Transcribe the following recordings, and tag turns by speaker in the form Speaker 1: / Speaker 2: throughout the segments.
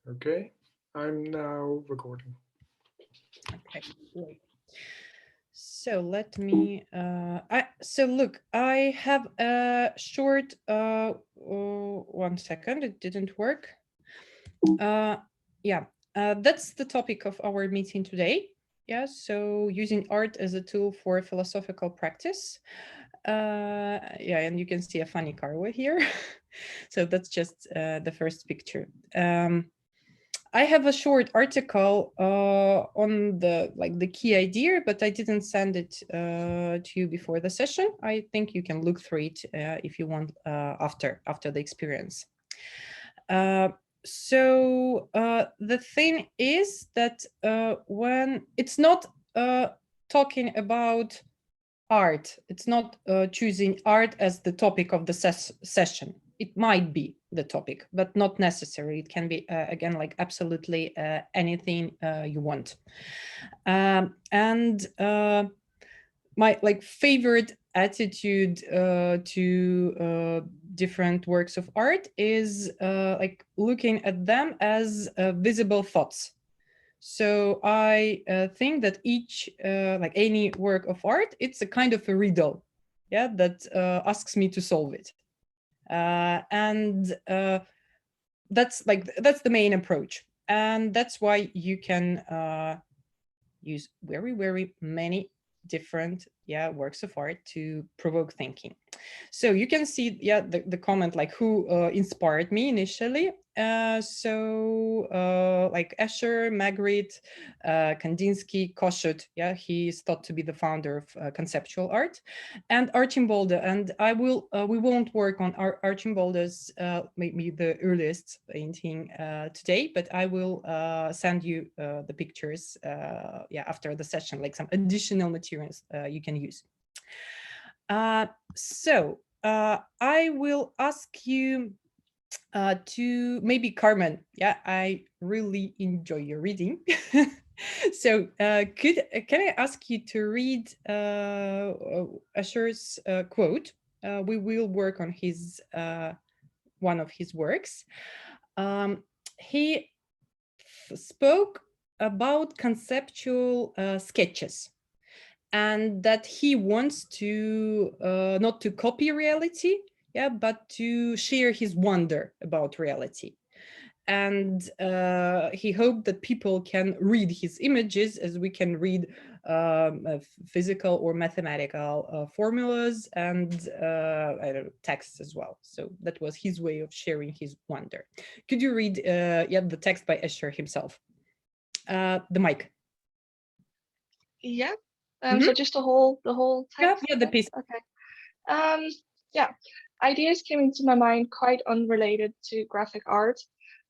Speaker 1: Okay, I'm now recording.
Speaker 2: Okay, great. So let me, so look, I have a short, oh, 1 second, it didn't work. Uh, yeah, that's the topic of our meeting today. Yeah, so using art as a tool for philosophical practice. Yeah, and you can see a funny car over here. So that's just the first picture. I have a short article on the key idea, but I didn't send it to you before the session. I think you can look through it if you want after the experience. Uh, the thing is that when it's not talking about art, it's not choosing art as the topic of the session. It might be the topic, but not necessary. It can be again like absolutely anything you want. And my like favorite attitude to different works of art is like looking at them as visible thoughts. So I think that each, like any work of art, it's a kind of a riddle, yeah, that asks me to solve it, and that's the main approach, and that's why you can use very many different works of art to provoke thinking. So you can see the comment like who inspired me initially. Like Escher, Magritte, Kandinsky, Kossuth, he's thought to be the founder of conceptual art, and Archimbolde. And we won't work on Archimbolde's maybe the earliest painting today, but I will send you the pictures after the session, like some additional materials you can use. I will ask you to maybe Carmen. Yeah, I really enjoy your reading. So can I ask you to read Asher's quote? We will work on his one of his works. He spoke about conceptual sketches, and that he wants to not to copy reality, but to share his wonder about reality. And he hoped that people can read his images as we can read physical or mathematical formulas and I don't know, texts as well. So that was his way of sharing his wonder. Could you read the text by Escher himself? The mic.
Speaker 3: Yeah.
Speaker 2: Mhm.
Speaker 3: So just the whole text.
Speaker 2: Yeah, the piece.
Speaker 3: Okay. Um, yeah. Ideas came into my mind quite unrelated to graphic art,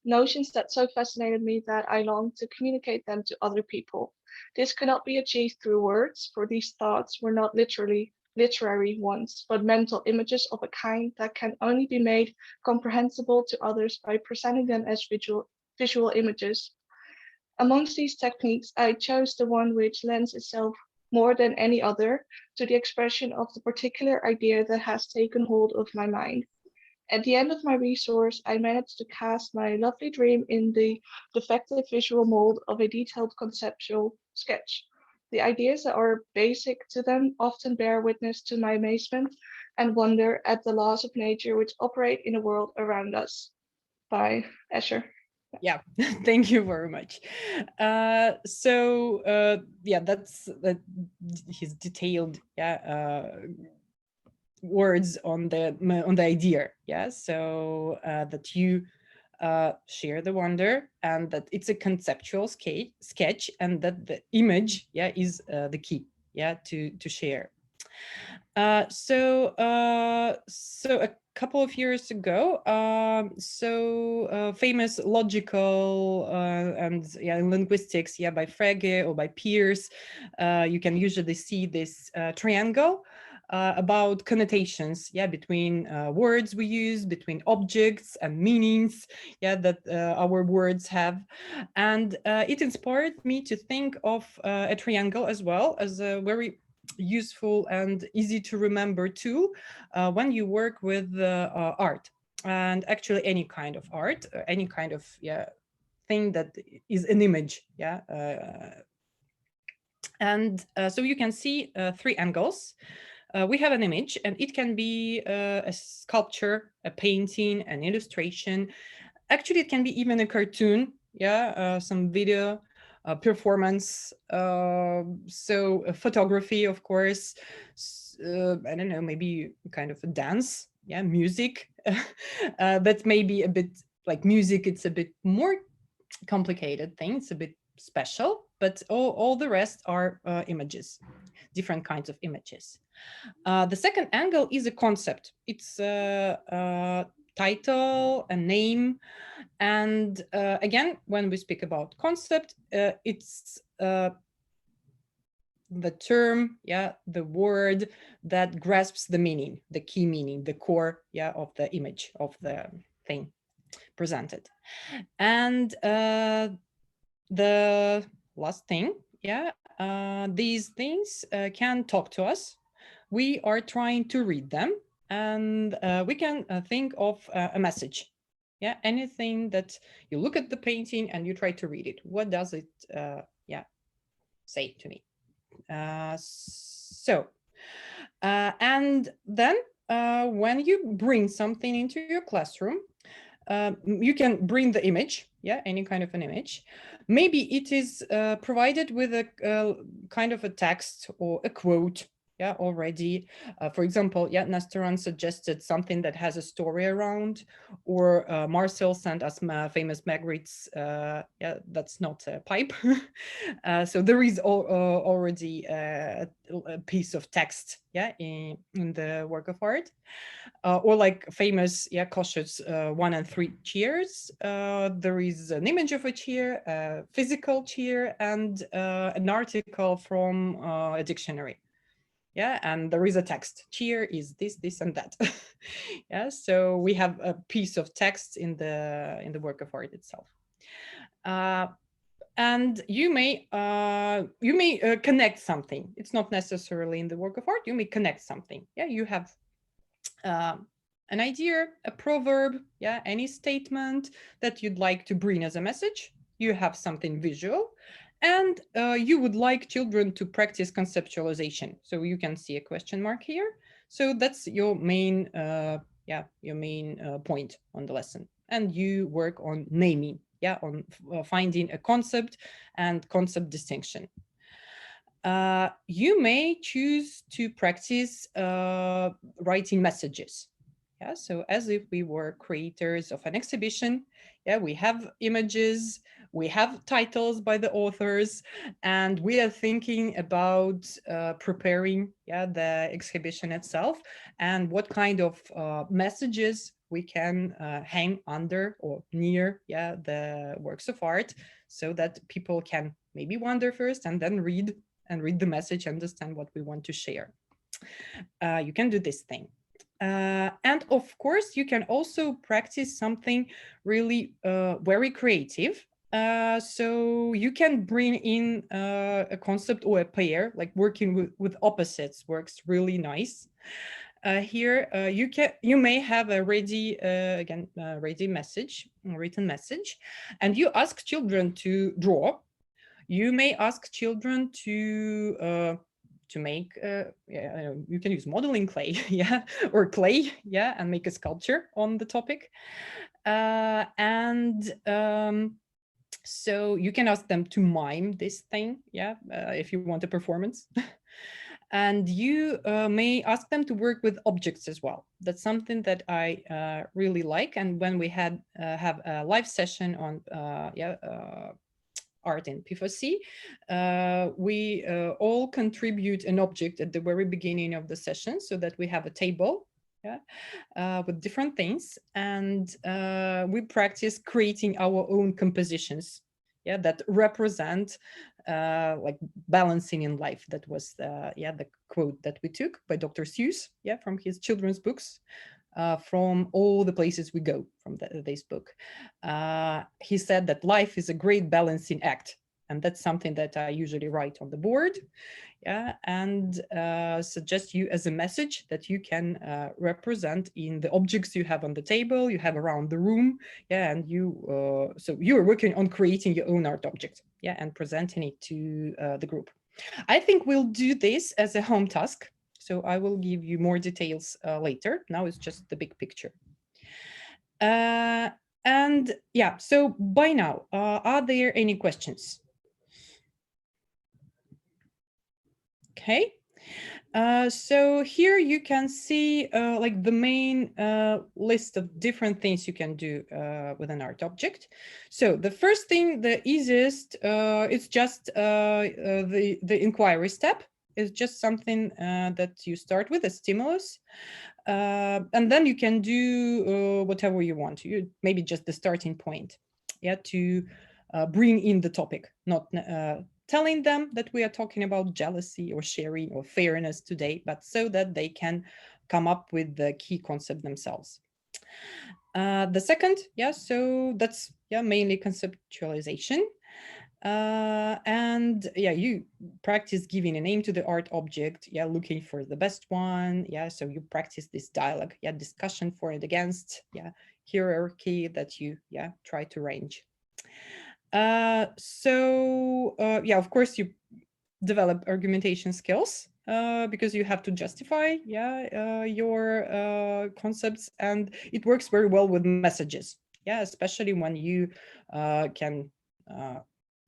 Speaker 3: notions that so fascinated me that I longed to communicate them to other people. This could not be achieved through words, for these thoughts were not literally literary ones, but mental images of a kind that can only be made comprehensible to others by presenting them as visual images. Amongst these techniques, I chose the one which lends itself more than any other to the expression of the particular idea that has taken hold of my mind. At the end of my resource, I managed to cast my lovely dream in the defective visual mold of a detailed conceptual sketch. The ideas that are basic to them often bear witness to my amazement and wonder at the laws of nature which operate in the world around us. By Escher.
Speaker 2: Yeah, thank you very much. That's his detailed words on the idea. Yeah, so that you share the wonder, and that it's a conceptual sketch, and that the image is the key to share. So a couple of years ago, famous logical and linguistics, by Frege or by Peirce, you can usually see this triangle about connotations, between words we use, between objects and meanings, that our words have, and it inspired me to think of a triangle as well as a very useful and easy to remember tool when you work with art, and actually any kind of art, any kind of thing that is an image. Yeah. So you can see 3 angles. We have an image, and it can be a sculpture, a painting, an illustration. Actually, it can be even a cartoon, yeah, some video, performance, so photography, of course, I don't know, maybe kind of a dance, yeah, music. That may be a bit like music, it's a bit more complicated thing, it's a bit special, but all the rest are images, different kinds of images. The second angle is a concept. It's a title, a name. And again, when we speak about concept, it's the term, yeah, the word that grasps the meaning, the key meaning, the core, yeah, of the image, of the thing presented. And the last thing, yeah, these things can talk to us. We are trying to read them, and we can think of a message. Yeah, anything that you look at the painting and you try to read it. What does it, yeah, say to me? And then when you bring something into your classroom, you can bring the image, yeah, any kind of an image. Maybe it is provided with a kind of a text or a quote, yeah, already. For example, yeah, Nestoran suggested something that has a story around, or Marcel sent us famous Magritte's, yeah, that's not a pipe. So there is already a piece of text, yeah, in the work of art. Or like famous, yeah, Kossuth's 1 and 3 chairs. There is an image of a chair, a physical chair, and an article from a dictionary. Yeah, and there is a text. Chair is this, this, and that. Yeah, so we have a piece of text in the work of art itself. And you may connect something. It's not necessarily in the work of art. You may connect something. Yeah, you have an idea, a proverb, yeah, any statement that you'd like to bring as a message. You have something visual, and you would like children to practice conceptualization. So you can see a question mark here. So that's your main, your main point on the lesson. And you work on naming, yeah, on finding a concept and concept distinction. You may choose to practice writing messages. Yeah, so as if we were creators of an exhibition, yeah, we have images, we have titles by the authors, and we are thinking about preparing, yeah, the exhibition itself and what kind of messages we can hang under or near, yeah, the works of art, so that people can maybe wonder first and then read the message, understand what we want to share. You can do this thing. And of course, you can also practice something really very creative. So you can bring in a concept or a pair, like working with opposites works really nice. Here, you may have a ready ready message, written message, and you ask children to draw. You may ask children to make, you can use modeling clay, yeah, or clay, yeah, and make a sculpture on the topic. So you can ask them to mime this thing, yeah, if you want a performance. And you may ask them to work with objects as well. That's something that I really like. And when we have a live session on art in P4C, we all contribute an object at the very beginning of the session, so that we have a table, yeah, with different things, and we practice creating our own compositions, yeah, that represent like balancing in life. That was the quote that we took by Dr. Seuss, yeah, from his children's books. From all the places we go from this book. He said that life is a great balancing act. And that's something that I usually write on the board. Yeah, and suggest you as a message that you can represent in the objects you have on the table, you have around the room. Yeah, and so you are working on creating your own art object. Yeah, and presenting it to the group. I think we'll do this as a home task. So I will give you more details later. Now it's just the big picture. And yeah, so by now, are there any questions? Okay. So here you can see like the main list of different things you can do with an art object. So the first thing, the easiest, it's just the inquiry step. It's just something that you start with, a stimulus. And then you can do whatever you want. You maybe just the starting point, yeah, to bring in the topic, not telling them that we are talking about jealousy or sharing or fairness today, but so that they can come up with the key concept themselves. The second, yeah, so that's mainly conceptualization. And yeah, you practice giving a name to the art object, yeah, looking for the best one, yeah, so you practice this dialogue, yeah, discussion for and against, yeah, hierarchy that you, yeah, try to range. So yeah, of course you develop argumentation skills because you have to justify, yeah, your concepts, and it works very well with messages, yeah, especially when you can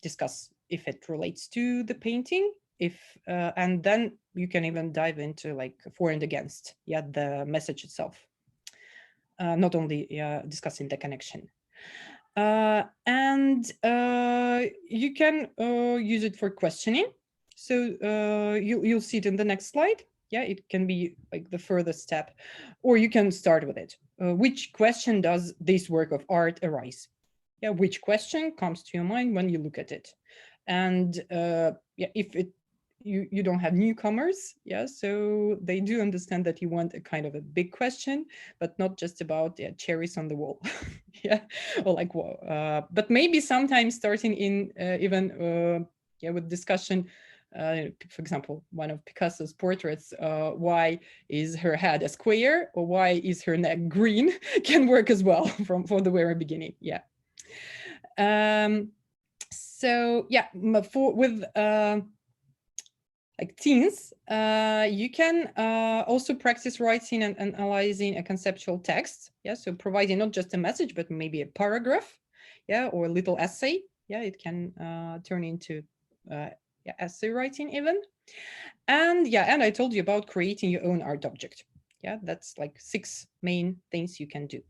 Speaker 2: discuss if it relates to the painting, if and then you can even dive into like for and against, yeah, the message itself, not only discussing the connection. And you can use it for questioning. So you'll see it in the next slide. Yeah, it can be like the further step, or you can start with it. Which question does this work of art arise? Yeah, which question comes to your mind when you look at it? And yeah, if you don't have newcomers, yeah, so they do understand that you want a kind of a big question, but not just about cherries on the wall, yeah, or like but maybe sometimes starting in even yeah, with discussion. For example, one of Picasso's portraits, why is her head a square or why is her neck green, can work as well from the very beginning. Yeah. So yeah, with like teens, you can also practice writing and analyzing a conceptual text. Yeah, so providing not just a message, but maybe a paragraph, yeah, or a little essay. Yeah, it can turn into yeah, essay writing even. And yeah, and I told you about creating your own art object. Yeah, that's like 6 main things you can do.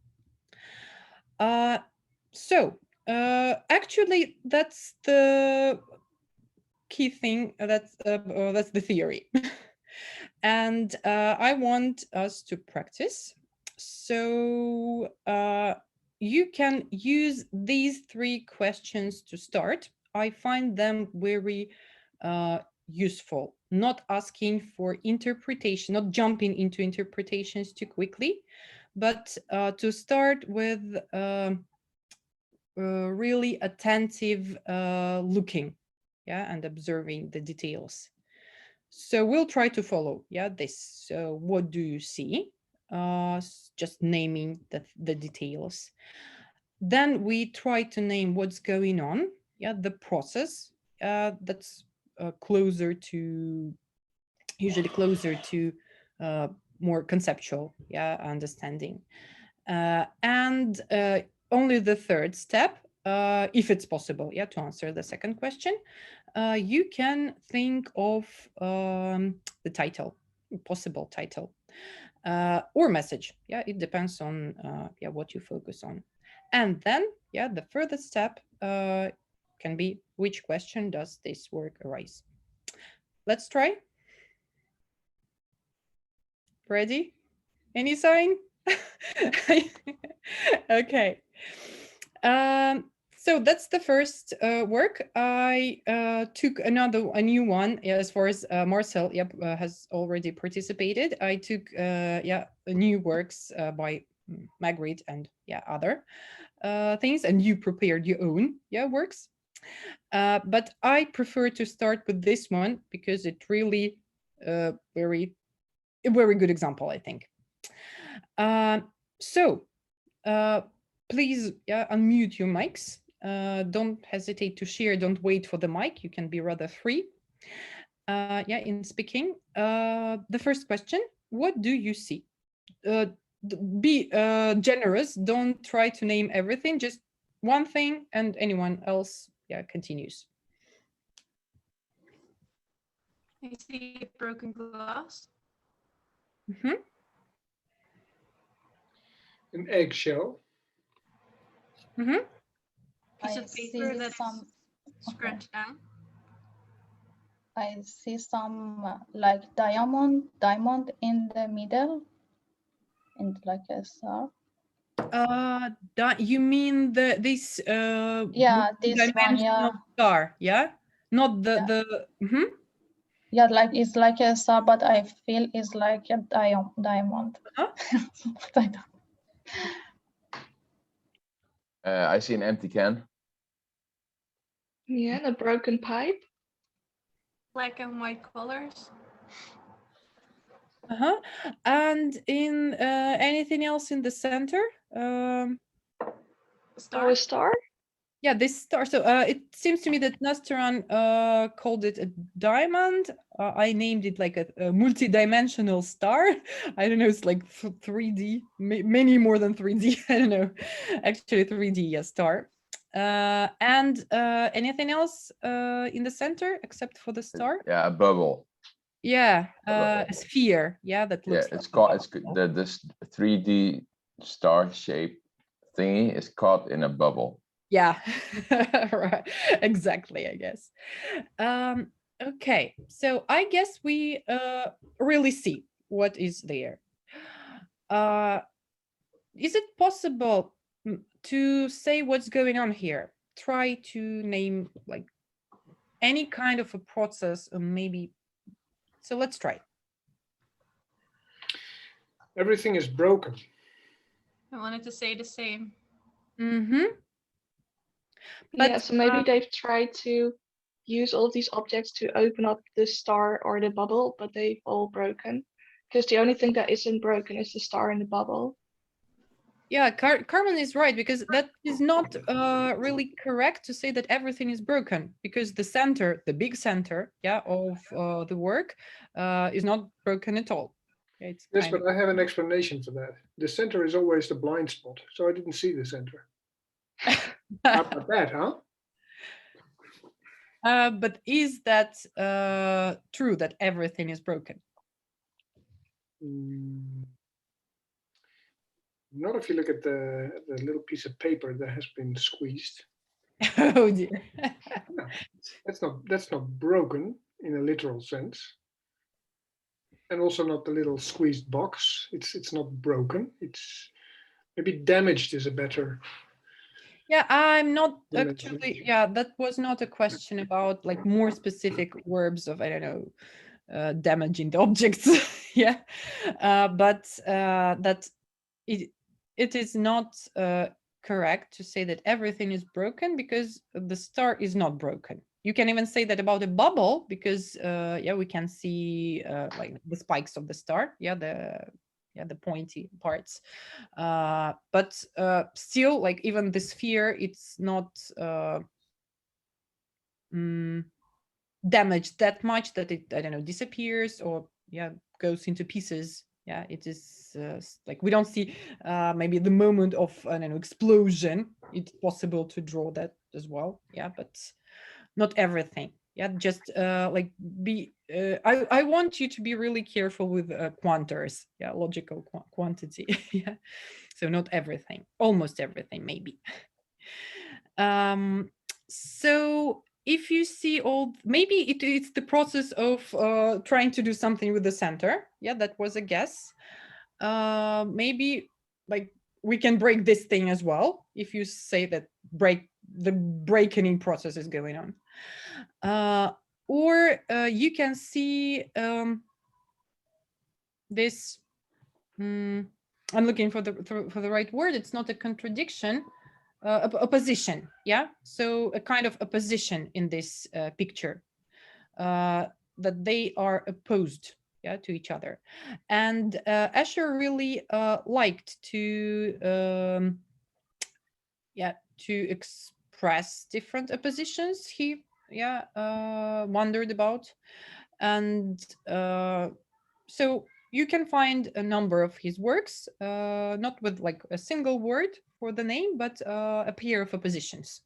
Speaker 2: So actually, that's the key thing. That's the theory. And I want us to practice. So you can use these 3 questions to start. I find them very useful, not asking for interpretation, not jumping into interpretations too quickly, but to start with really attentive looking, yeah, and observing the details. So we'll try to follow, yeah, this. So what do you see? Just naming the details. Then we try to name what's going on, yeah, the process that's usually closer to more conceptual, yeah, understanding. And only the third step, if it's possible, yeah, to answer the second question, you can think of the title, possible title, or message. Yeah, it depends on yeah, what you focus on. And then, yeah, the further step can be, which question does this work arise? Let's try. Ready? Any sign? Okay. So that's the first work. I took a new one, as far as Marcel, yep, has already participated. I took yeah, new works by Magritte and yeah, other things, and you prepared your own, yeah, works. But I prefer to start with this one because it really a very good example, I think. So please unmute your mics. Don't hesitate to share. Don't wait for the mic. You can be rather free. In speaking. The first question, what do you see? Be generous. Don't try to name everything. Just one thing, and anyone else continues.
Speaker 4: I see a broken glass.
Speaker 2: Mm-hmm.
Speaker 1: An eggshell.
Speaker 2: Mm-hmm.
Speaker 4: Piece
Speaker 5: I
Speaker 4: of paper
Speaker 5: see
Speaker 4: that's
Speaker 5: some.
Speaker 4: scratched down.
Speaker 5: I see some like diamond in the middle, and like a star.
Speaker 2: You mean this
Speaker 5: Yeah, this one. Yeah,
Speaker 2: multi-dimensional star? Yeah, not the
Speaker 5: Yeah.
Speaker 2: the. Mm-hmm.
Speaker 5: yeah, like it's like a star, but I feel it's like a diamond. But I don't.
Speaker 6: I see an empty can.
Speaker 3: Yeah, and a broken pipe.
Speaker 4: Black and white colors.
Speaker 2: And in anything else in the center?
Speaker 4: Star.
Speaker 3: Oh, a star?
Speaker 2: Yeah, this star. So it seems to me that Nastaran called it a diamond. I named it like a multi-dimensional star. I don't know, it's like 3D, many more than 3D. I don't know, actually 3D, yeah, star. And anything else in the center except for the star?
Speaker 6: Yeah, a bubble.
Speaker 2: Yeah, a sphere. Yeah, that looks.
Speaker 6: Yeah, it's
Speaker 2: like
Speaker 6: caught.
Speaker 2: a
Speaker 6: It's
Speaker 2: bubble.
Speaker 6: this 3D star shape thingy is caught in a bubble.
Speaker 2: Yeah, right. Exactly, I guess. Okay, so I guess we really see what is there. Is it possible to say what's going on here? Try to name like any kind of a process, or maybe. So let's try.
Speaker 1: Everything is broken.
Speaker 4: I wanted to say the same.
Speaker 2: Mm-hmm.
Speaker 3: Yeah, so maybe they've tried to use all of these objects to open up the star or the bubble, but they've all broken. Because the only thing that isn't broken is the star in the bubble.
Speaker 2: Yeah, Carmen is right, because that is not really correct to say that everything is broken, because the center, the big center, of the work is not broken at all. Yeah, it's
Speaker 1: Yes, but I have an explanation for that. The center is always the blind spot, so I didn't see the center. How about that, huh?
Speaker 2: But is that true that everything is broken?
Speaker 1: Not if you look at the little piece of paper that has been squeezed.
Speaker 2: Oh dear.
Speaker 1: No, that's not broken in a literal sense. And also not the little squeezed box. It's not broken. It's maybe damaged is a better.
Speaker 2: Yeah, I'm not actually. Yeah, that was not a question about like more specific verbs of, I don't know, damaging the objects. Yeah, but that it is not correct to say that everything is broken, because the star is not broken. You can even say that about a bubble, because we can see like the spikes of the star. The pointy parts, but still, like even the sphere, it's not damaged that much that it, I don't know, disappears or goes into pieces. Yeah, it is like we don't see maybe the moment of, I don't know, explosion. It's possible to draw that as well. Yeah, but not everything. Yeah, just like be. I want you to be really careful with quanters. Yeah, logical quantity. Yeah, so not everything, almost everything, maybe. So if you see maybe it's the process of trying to do something with the center. Yeah, that was a guess. Maybe like we can break this thing as well if you say that the breaking process is going on. Or you can see this. I'm looking for the right word. It's not a contradiction. a position, yeah. So a kind of a position in this picture, that they are opposed, yeah, to each other. And Escher really liked to to express different oppositions he wondered about. And so you can find a number of his works, not with like a single word for the name, but a pair of oppositions.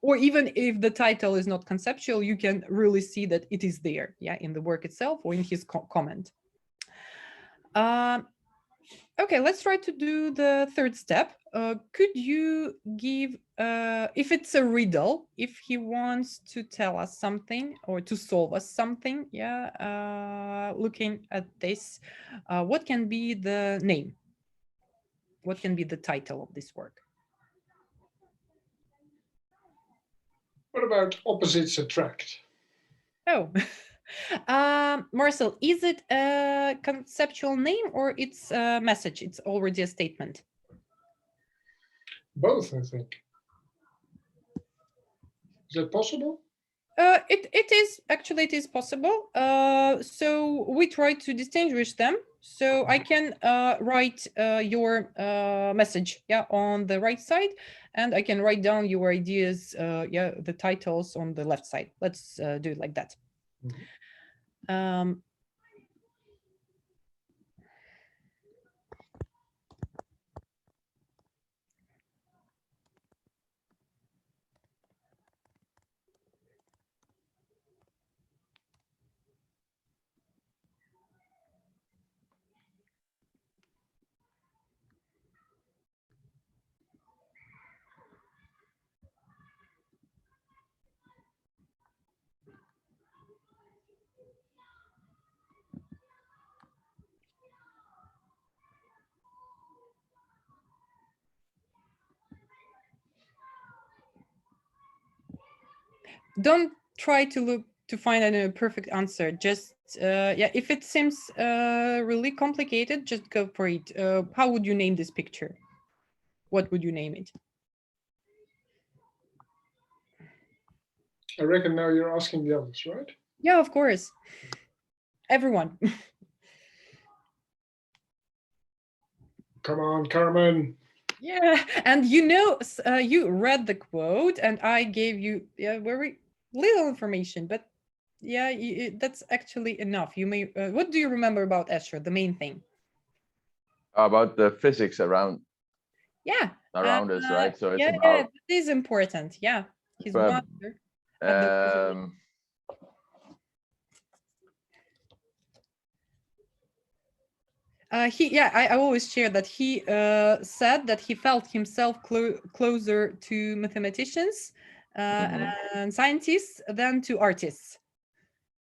Speaker 2: Or even if the title is not conceptual, you can really see that it is there, yeah, in the work itself or in his comment. Okay, let's try to do the third step. Could you give, if it's a riddle, if he wants to tell us something or to solve us something, yeah, looking at this, what can be the name? What can be the title of this work?
Speaker 1: What about opposites attract?
Speaker 2: Oh, Marcel, is it a conceptual name or it's a message? It's already a statement.
Speaker 1: Both, I think. Is that possible?
Speaker 2: It is actually, it is possible. So we try to distinguish them. So I can write your message, yeah, on the right side, and I can write down your ideas, yeah, the titles on the left side. Let's do it like that. Don't try to look to find a perfect answer. Just yeah, if it seems really complicated, just go for it. How would you name this picture? What would you name it?
Speaker 1: I reckon now you're asking the others, right?
Speaker 2: Yeah, of course. Everyone.
Speaker 1: Come on, Carmen.
Speaker 2: Yeah, and you know, you read the quote, and I gave you very little information, but yeah, that's actually enough. You may. What do you remember about Escher? The main thing.
Speaker 6: About the physics around.
Speaker 2: Yeah.
Speaker 6: Around us, right? So it's
Speaker 2: yeah,
Speaker 6: about.
Speaker 2: it is important. Yeah, his
Speaker 6: But,
Speaker 2: wonder at the I always share that he said that he felt himself closer to mathematicians and scientists than to artists.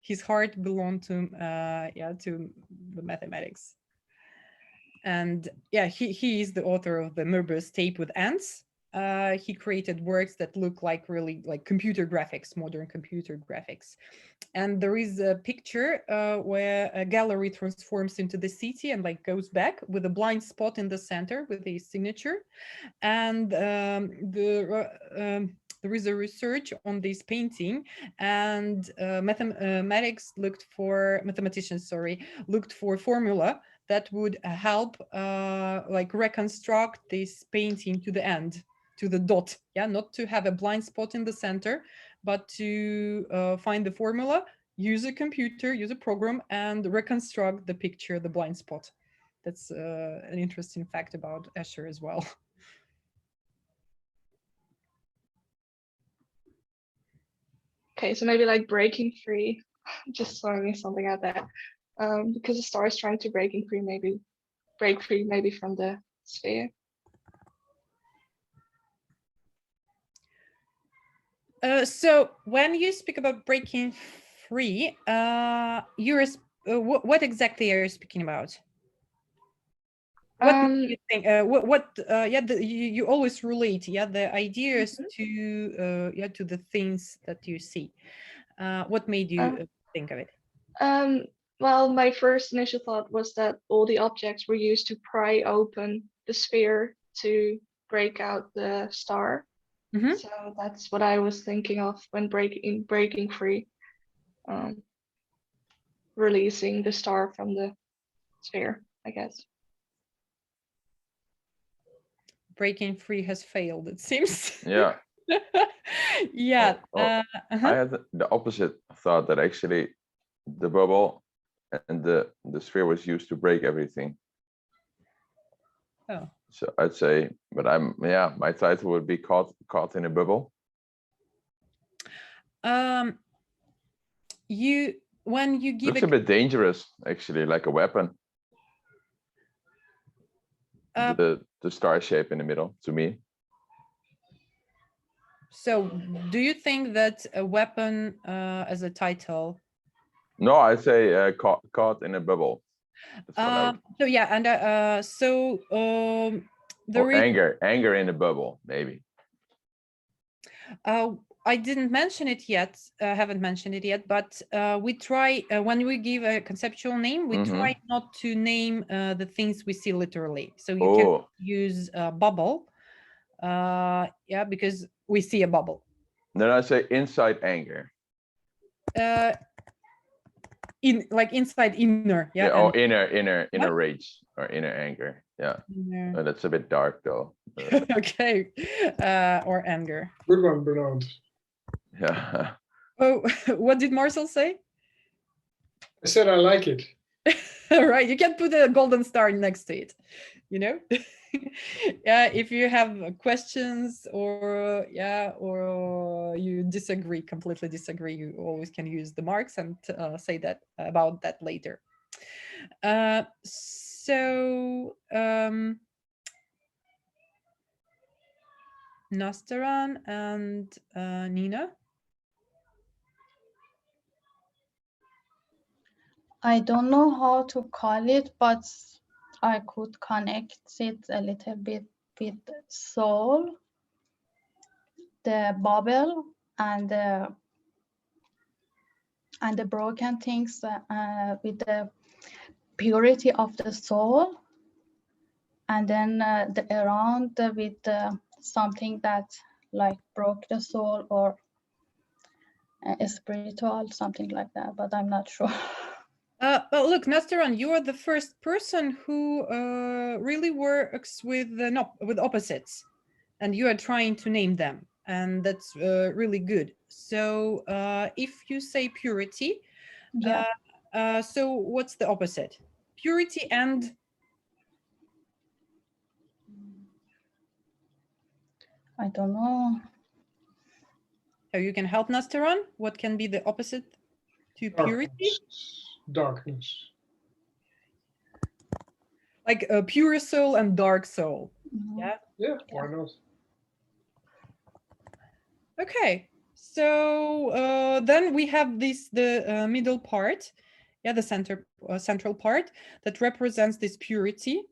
Speaker 2: His heart belonged to to the mathematics. And yeah, he is the author of the Möbius tape with ants. He created works that look like really like computer graphics, modern computer graphics. And there is a picture where a gallery transforms into the city and like goes back with a blind spot in the center with a signature. And there is a research on this painting, and mathematicians looked for formula that would help like reconstruct this painting to the end, to the dot, yeah, not to have a blind spot in the center, but to find the formula, use a computer, use a program, and reconstruct the picture, the blind spot. That's an interesting fact about Escher as well.
Speaker 3: Okay, so maybe like breaking free, just throwing something out there. Because the star is trying to break free maybe from the sphere.
Speaker 2: So when you speak about breaking free, what exactly are you speaking about? What do you think? You always relate, yeah, the ideas to to the things that you see. What made you think of it?
Speaker 3: Well, my first initial thought was that all the objects were used to pry open the sphere to break out the star.
Speaker 2: Mhm.
Speaker 3: So that's what I was thinking of when breaking free, releasing the star from the sphere, I guess.
Speaker 2: Breaking free has failed, it seems.
Speaker 6: Yeah.
Speaker 2: Yeah.
Speaker 6: I had the opposite thought, that actually the bubble and the sphere was used to break everything.
Speaker 2: Oh.
Speaker 6: So I'd say, but my title would be caught in a bubble.
Speaker 2: When you give
Speaker 6: Looks a bit dangerous, actually, like a weapon. The star shape in the middle, to me.
Speaker 2: So do you think that a weapon as a title?
Speaker 6: No, I'd say caught in a bubble.
Speaker 2: So yeah, and
Speaker 6: or anger in a bubble, maybe.
Speaker 2: I didn't mention it yet, haven't mentioned it yet, but we try, when we give a conceptual name, we try not to name the things we see literally. So you can use bubble, yeah, because we see a bubble.
Speaker 6: Then I say inside anger.
Speaker 2: Inside inner, yeah.
Speaker 6: Or inner rage or inner anger. Yeah. Oh, that's a bit dark though.
Speaker 2: Okay. Or anger.
Speaker 1: Good one, Bernard.
Speaker 6: Yeah.
Speaker 2: Oh, what did Marcel say?
Speaker 1: I said I like it.
Speaker 2: Right, you can put a golden star next to it, you know. Yeah, if you have questions or you completely disagree, you always can use the marks and say that about that later. Nastaran and Nina.
Speaker 5: I don't know how to call it, but I could connect it a little bit with soul, the bubble, and the broken things with the purity of the soul, and then the around with something that like broke the soul or spiritual, something like that, but I'm not sure.
Speaker 2: Well, look, Nastaran, you are the first person who really works with opposites, and you are trying to name them, and that's really good. So if you say purity,
Speaker 5: Yeah.
Speaker 2: So what's the opposite? Purity and?
Speaker 5: I don't know.
Speaker 2: Oh, you can help Nastaran? What can be the opposite to purity?
Speaker 1: Darkness.
Speaker 2: Like a pure soul and dark soul. Yeah.
Speaker 1: Yeah, why not?
Speaker 2: Okay, so then we have the middle part, yeah, the central part that represents this purity,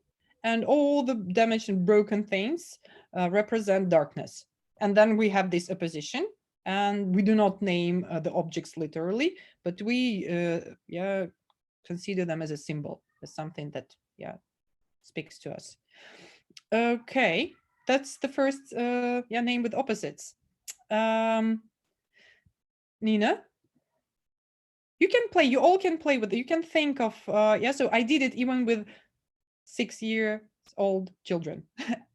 Speaker 2: and all the damaged and broken things represent darkness. And then we have this opposition, and we do not name the objects literally, but we consider them as a symbol, as something that speaks to us. Okay, that's the first name with opposites. Nina, you can play, you all can play with it. You can think of, so I did it even with 6-year-old children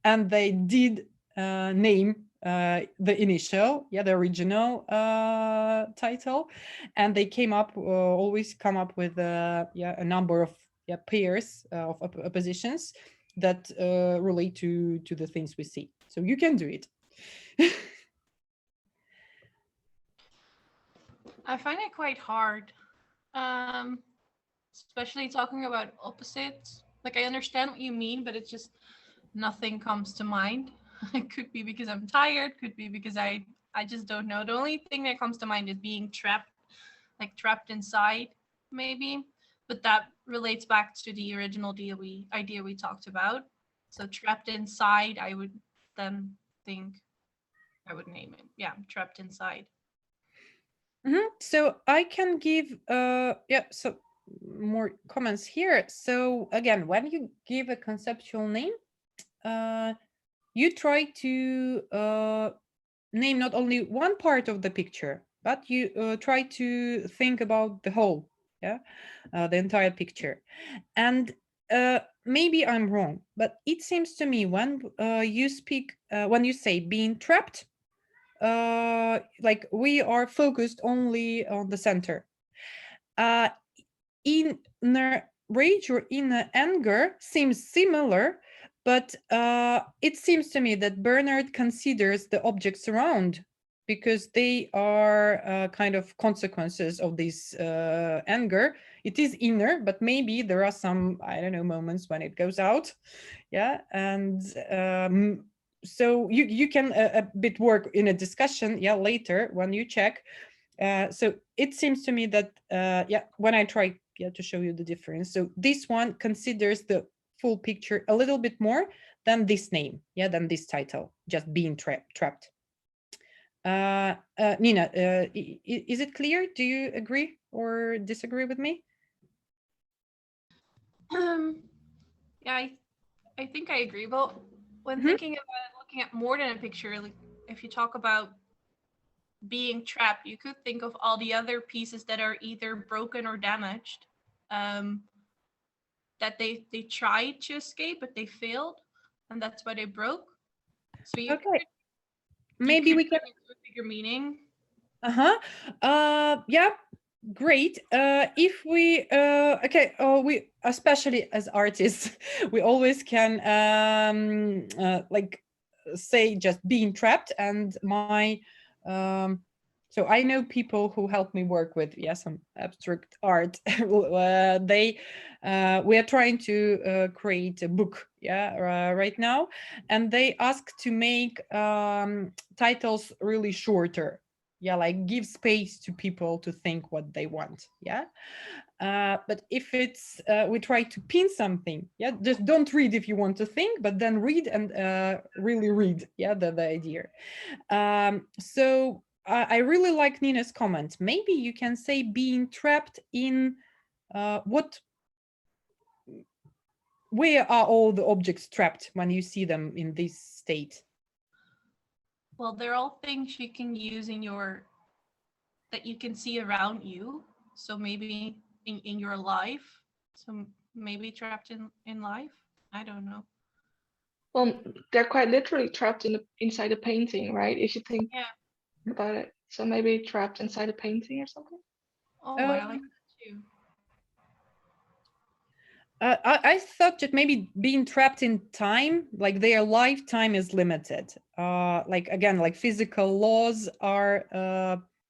Speaker 2: and they did name the initial, the original title, and they always come up with a number of pairs of oppositions that relate to the things we see. So you can do it.
Speaker 4: I find it quite hard, especially talking about opposites. Like, I understand what you mean, but it's just nothing comes to mind. It could be because I'm tired, could be because I just don't know. The only thing that comes to mind is being trapped inside, maybe. But that relates back to the original idea we talked about. So trapped inside, I would then think I would name it. Yeah, trapped inside.
Speaker 2: So I can give so more comments here. So again, when you give a conceptual name, you try to name not only one part of the picture, but you try to think about the whole, yeah, the entire picture. And maybe I'm wrong, but it seems to me when you speak, when you say being trapped, like we are focused only on the center. Inner rage or inner anger seems similar, but it seems to me that Bernard considers the objects around because they are kind of consequences of this anger. It is inner, but maybe there are some, I don't know, moments when it goes out. Yeah, and so you can a bit work in a discussion, yeah, later when you check. So it seems to me that, yeah, when I try to show you the difference. So this one considers the full picture a little bit more than this name, yeah, than this title, just being trapped. Nina, is it clear? Do you agree or disagree with me?
Speaker 4: Yeah, I think I agree. But when thinking about looking at more than a picture, like if you talk about being trapped, you could think of all the other pieces that are either broken or damaged, that they tried to escape but they failed, and that's why they broke. So you
Speaker 2: Okay,
Speaker 4: could,
Speaker 2: maybe we can.
Speaker 4: a bigger meaning.
Speaker 2: Yeah, great. If we okay, we, especially as artists, we always can like say just being trapped. And my so I know people who help me work with some abstract art. They we are trying to create a book right now, and they ask to make titles really shorter, like give space to people to think what they want. But if it's we try to pin something, just don't read if you want to think, but then read and really read the idea. So I really like Nina's comment. Maybe you can say being trapped in where are all the objects trapped when you see them in this state?
Speaker 4: Well, they're all things you can use in that you can see around you. So maybe in your life. So maybe trapped in life. I don't know.
Speaker 3: Well, they're quite literally trapped inside a painting, right? If you think about it. So maybe trapped inside a painting or something.
Speaker 4: Oh, I like that too.
Speaker 2: I thought that maybe being trapped in time, like their lifetime is limited. Like again, like physical laws are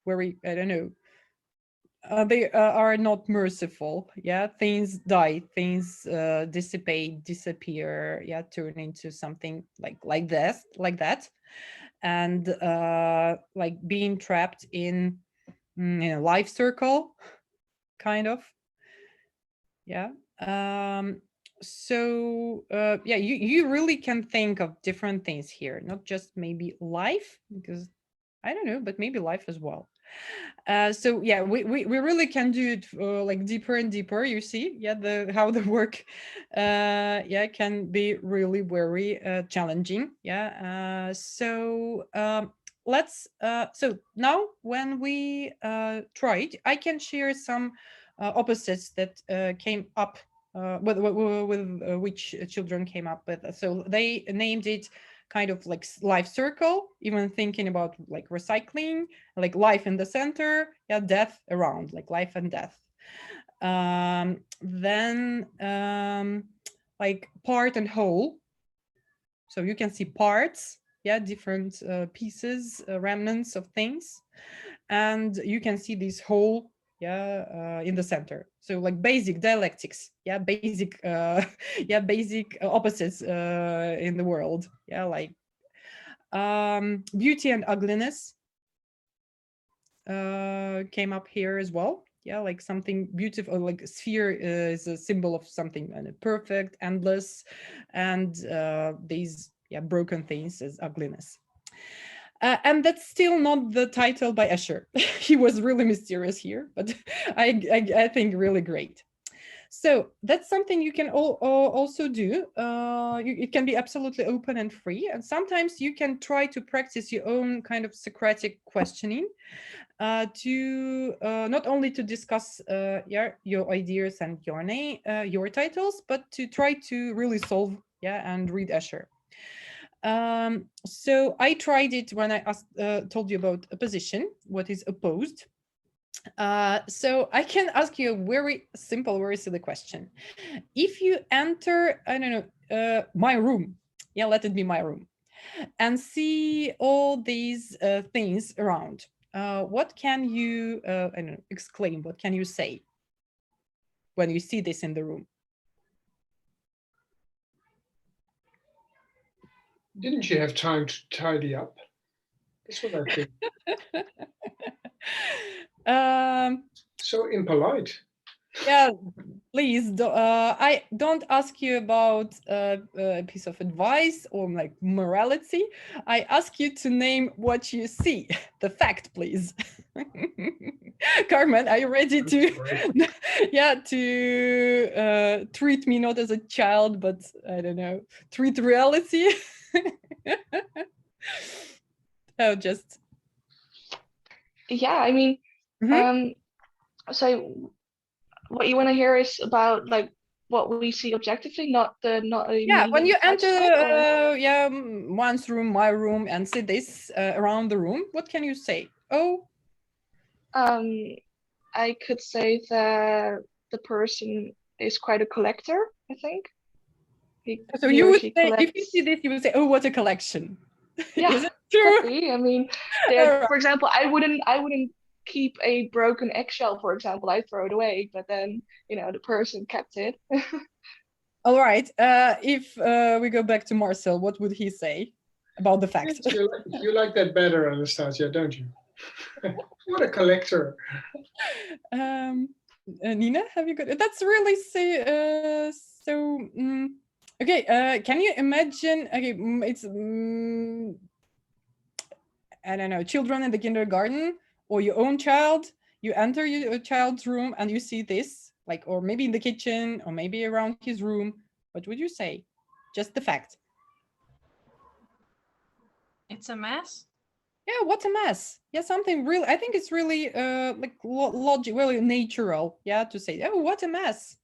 Speaker 2: very, I don't know, they are not merciful. Things die, things dissipate, disappear, turn into something like this, like that. And like being trapped in a life circle, kind of. So you really can think of different things here, not just maybe life, because I don't know, but maybe life as well. So we really can do it like deeper and deeper. You see, how the work can be really very challenging. So let's so now when we tried, I can share some opposites that came up with which children came up with. So they named it kind of like life circle, even thinking about like recycling, like life in the center, death around, like life and death. Then like part and whole. So you can see parts, different pieces, remnants of things, and you can see this whole in the center. So like basic dialectics, basic basic opposites in the world, like beauty and ugliness came up here as well. Like something beautiful, like a sphere is a symbol of something perfect, endless, and these broken things as ugliness. And that's still not the title by Escher. He was really mysterious here, but I think really great. So that's something you can also do. It can be absolutely open and free. And sometimes you can try to practice your own kind of Socratic questioning to not only to discuss your ideas and your titles, but to try to really solve and read Escher. So I tried it when I told you about opposition, what is opposed. So I can ask you a very simple, very silly question. If you enter, I don't know, my room, let it be my room, and see all these things around, what can you, I don't know, exclaim? What can you say when you see this in the room?
Speaker 1: Didn't you have time to tidy up? That's what I think. So impolite.
Speaker 2: Yeah, please. I don't ask you about a piece of advice or like morality. I ask you to name what you see, the fact, please. Carmen, are you ready to, to treat me not as a child, but I don't know, treat reality? Oh, just.
Speaker 3: Yeah, I mean, so what you want to hear is about like what we see objectively, not a
Speaker 2: when you enter
Speaker 3: or...
Speaker 2: one's room, my room, and see this around the room, what can you say?
Speaker 3: I could say that the person is quite a collector, I think.
Speaker 2: So you would say, if you see this, you would say, oh, what a collection.
Speaker 3: Yeah,
Speaker 2: is it true?
Speaker 3: Could be. I mean, for example, I wouldn't keep a broken eggshell, for example. I'd throw it away, but then, the person kept it.
Speaker 2: All right. If we go back to Marcel, what would he say about the fact?
Speaker 1: You like that better, Anastasia, don't you? What a collector.
Speaker 2: Nina, have you got it? That's really so. Okay. Can you imagine? Okay, it's I don't know, children in the kindergarten or your own child. You enter your child's room and you see this, like, or maybe in the kitchen or maybe around his room. What would you say? Just the fact.
Speaker 4: It's a mess.
Speaker 2: Yeah, what a mess. Yeah, something really, I think it's really like logic, really natural, to say, oh, what a mess.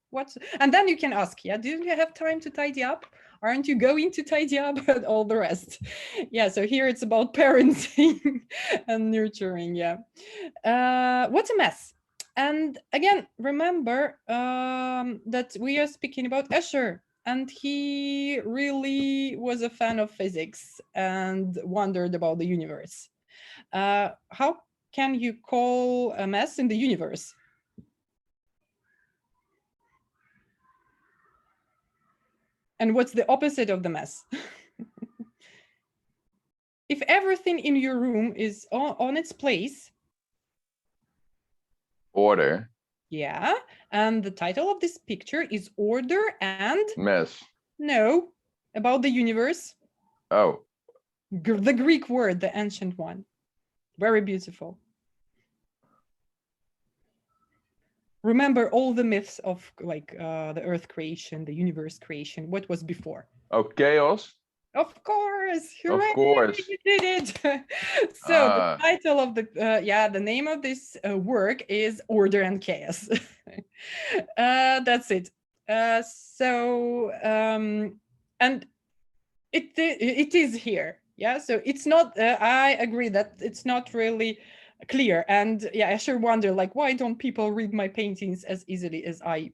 Speaker 2: And then you can ask, do you have time to tidy up? Aren't you going to tidy up and all the rest? Yeah, so here it's about parenting and nurturing, what a mess. And again, remember that we are speaking about Escher, and he really was a fan of physics and wondered about the universe. How can you call a mess in the universe? And what's the opposite of the mess? If everything in your room is on its place.
Speaker 6: Order.
Speaker 2: Yeah, and the title of this picture is Order and...
Speaker 6: Mess.
Speaker 2: No, about the universe.
Speaker 6: Oh.
Speaker 2: The Greek word, the ancient one. Very beautiful. Remember all the myths of like the earth creation, the universe creation. What was before?
Speaker 6: Oh, chaos.
Speaker 2: Of course. Hooray,
Speaker 6: of course.
Speaker 2: You did it. So the title of the the name of this work is Order and Chaos. That's it. And it is here. Yeah, so it's not, I agree that it's not really clear. And I sure wonder, like, why don't people read my paintings as easily as I,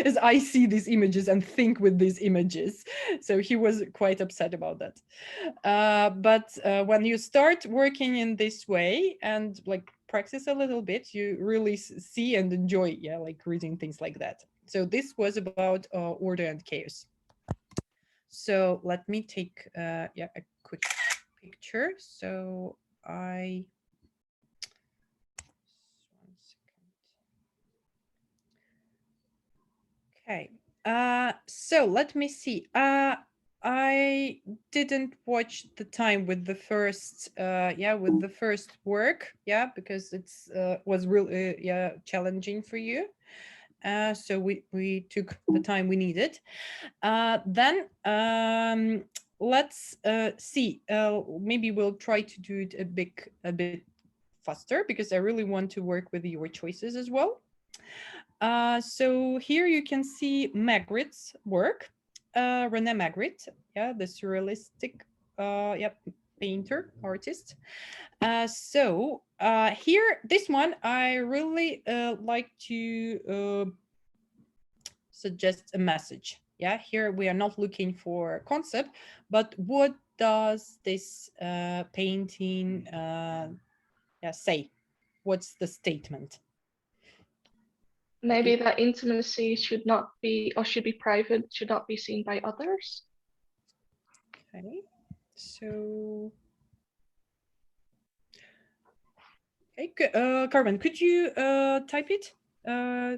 Speaker 2: as I see these images and think with these images. So he was quite upset about that. But when you start working in this way and like practice a little bit, you really see and enjoy, like reading things like that. So this was about order and chaos. So let me take a quick picture. So one second. Okay. So let me see. I didn't watch the time with the first with the first work, because it's was really challenging for you. So we took the time we needed. Then let's see. Maybe we'll try to do it a bit faster because I really want to work with your choices as well. So here you can see Magritte's work, René Magritte, yeah, the surrealistic, painter, artist. So here, this one, I really like to suggest a message. Yeah, here we are not looking for a concept, but what does this painting say? What's the statement?
Speaker 3: Maybe that intimacy should not be, or should be private, should not be seen by others.
Speaker 2: Okay, so okay, Carmen, could you type it?
Speaker 3: Oh,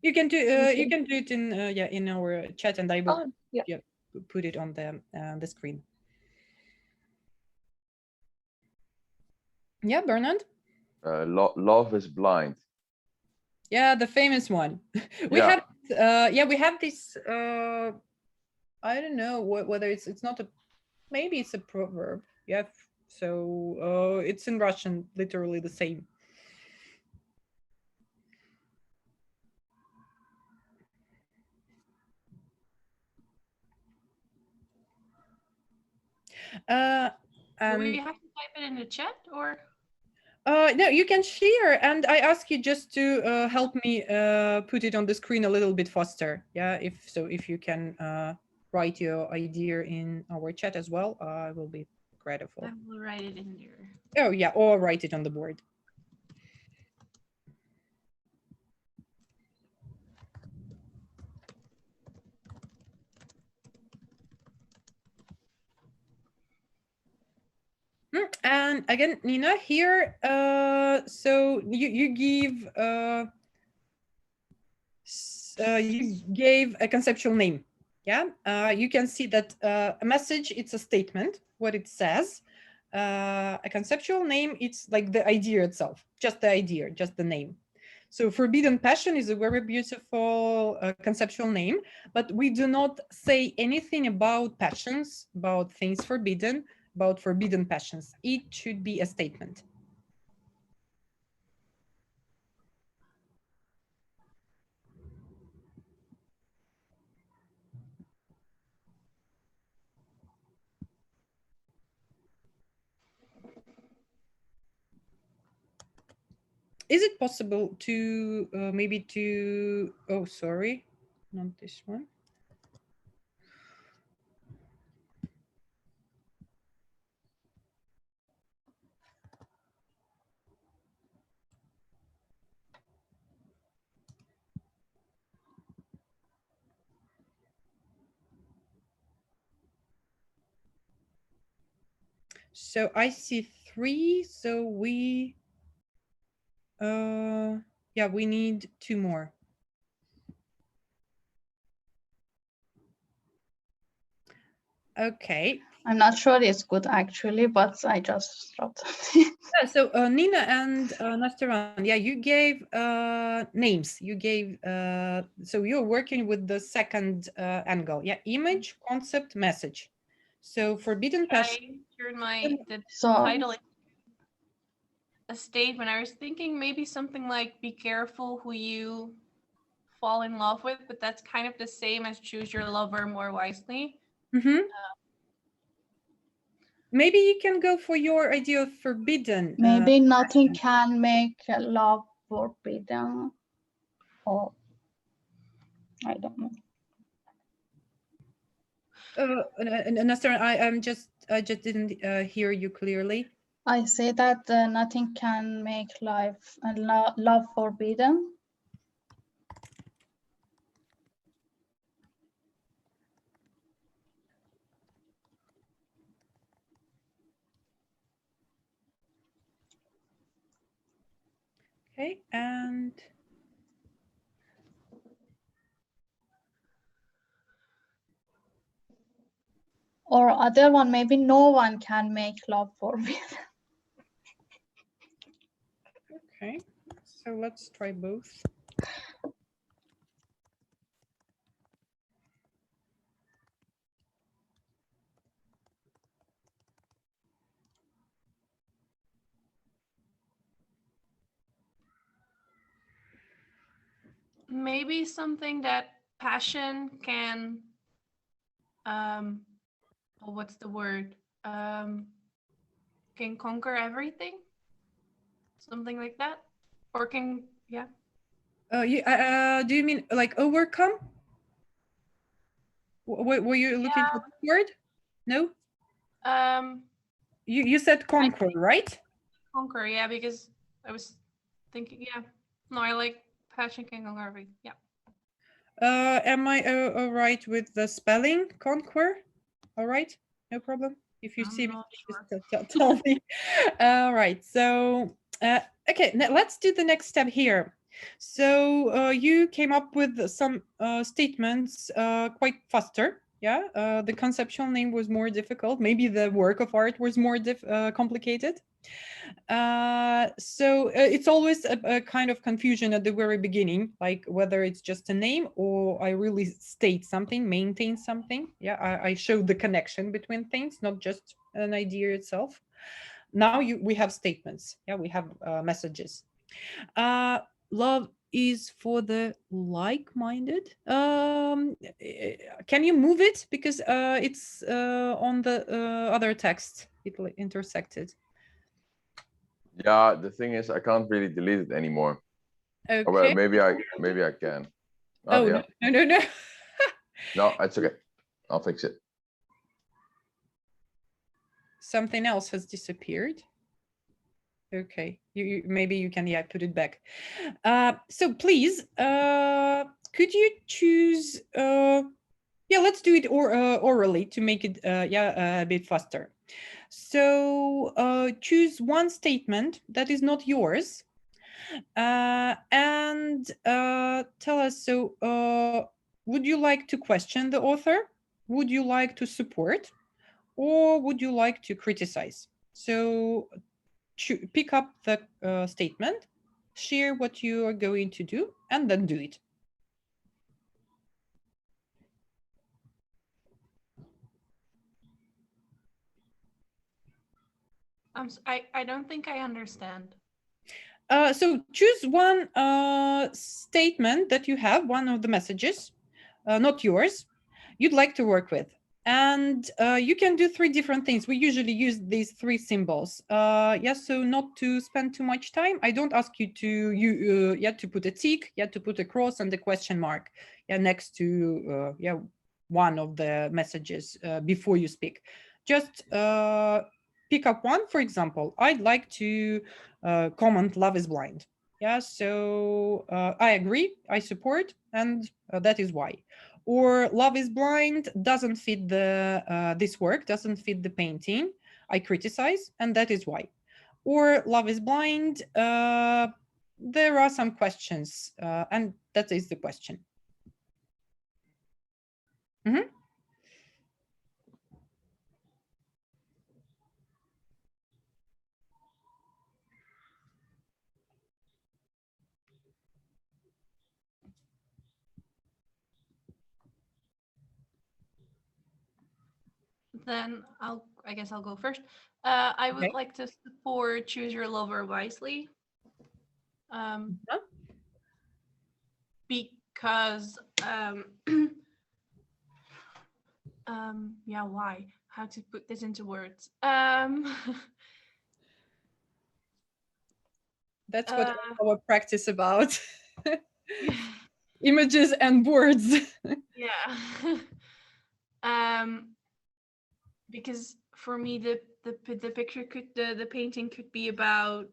Speaker 2: you can do
Speaker 3: let me
Speaker 2: you
Speaker 3: see.
Speaker 2: can do it in in our chat, and I will
Speaker 3: Yeah.
Speaker 2: put it on the screen. Yeah, Bernard.
Speaker 6: Love is blind.
Speaker 2: Yeah, the famous one. We
Speaker 6: Yeah.
Speaker 2: have we have this. I don't know whether it's not a, maybe it's a proverb. Yeah, so it's in Russian, literally the same.
Speaker 4: Do we have to type it in the chat or?
Speaker 2: No, you can share, and I ask you just to help me put it on the screen a little bit faster. Yeah, if you can write your idea in our chat as well, I will be grateful.
Speaker 4: I will write it in there.
Speaker 2: Oh yeah, or write it on the board. And again, Nina, here, so you gave a conceptual name. Yeah, you can see that a message, it's a statement, what it says. A conceptual name, it's like the idea itself, just the idea, just the name. So forbidden passion is a very beautiful conceptual name, but we do not say anything about passions, about things forbidden, about forbidden passions. It should be a statement. Is it possible to maybe to, oh, sorry, not this one. So I see 3, so we, yeah, we need 2 more. Okay.
Speaker 5: I'm not sure it's good actually, but I just wrote something.
Speaker 2: Yeah, so Nina and Nastaran, yeah, you gave names. You gave, so you're working with the second angle. Yeah, image, concept, message. So forbidden passion.
Speaker 4: I turned the
Speaker 5: So
Speaker 4: title a statement. I was thinking maybe something like "Be careful who you fall in love with," but that's kind of the same as "Choose your lover more wisely."
Speaker 2: Maybe you can go for your idea of forbidden.
Speaker 5: maybe nothing can make love forbidden, or I don't know.
Speaker 2: Nastaran, I just didn't hear you clearly.
Speaker 5: I say that nothing can make life love forbidden.
Speaker 2: Okay, and
Speaker 5: or other one, maybe no one can make love forbidden.
Speaker 2: Okay, so let's try both.
Speaker 4: maybe something that passion can, oh, what's the word? Can conquer everything, something like that, or can, yeah.
Speaker 2: Do you mean like overcome? Were you looking for the word? No? You said conquer, right?
Speaker 4: Conquer, yeah, because I was thinking, yeah. No, I like passion can conquer everything, yeah.
Speaker 2: Am I all right with the spelling conquer? All right, no problem. If you
Speaker 4: I'm
Speaker 2: see me,
Speaker 4: not
Speaker 2: just
Speaker 4: sure.
Speaker 2: tell me. All right, so okay, now let's do the next step here. So you came up with some statements quite faster. Yeah, the conceptual name was more difficult. Maybe the work of art was more complicated. So it's always a kind of confusion at the very beginning, like whether it's just a name or I really state something, maintain something. Yeah, I show the connection between things, not just an idea itself. Now we have statements. Yeah, we have messages. Love is for the like-minded. Can you move it because it's on the other text? It intersected.
Speaker 6: Yeah, the thing is, I can't really delete it anymore.
Speaker 2: Okay.
Speaker 6: Or well, maybe I can.
Speaker 2: Oh,
Speaker 6: yeah.
Speaker 2: no.
Speaker 6: No, it's okay. I'll fix it.
Speaker 2: Something else has disappeared. Okay, maybe you can put it back. So please, could you choose? Let's do it orally to make it a bit faster. So choose one statement that is not yours, and tell us. So, would you like to question the author? Would you like to support? Or would you like to criticize? So pick up the statement, share what you are going to do, and then do it.
Speaker 4: I don't think I understand.
Speaker 2: So choose one statement that you have, one of the messages, not yours, you'd like to work with. And you can do 3 different things. We usually use these 3 symbols. So not to spend too much time, I don't ask you to to put a tick, to put a cross and a question mark next to one of the messages before you speak. Just pick up one. For example, I'd like to comment love is blind. So I agree, I support, and that is why. Or love is blind doesn't fit the this work, doesn't fit the painting, I criticize, and that is why. Or love is blind, there are some questions, and that is the question. Mm-hmm.
Speaker 4: Then I guess I'll go first. I would like to support choose your lover wisely. Because why? How to put this into words?
Speaker 2: That's what our practice about. Images and words.
Speaker 4: Yeah. Because for me the picture could the painting could be about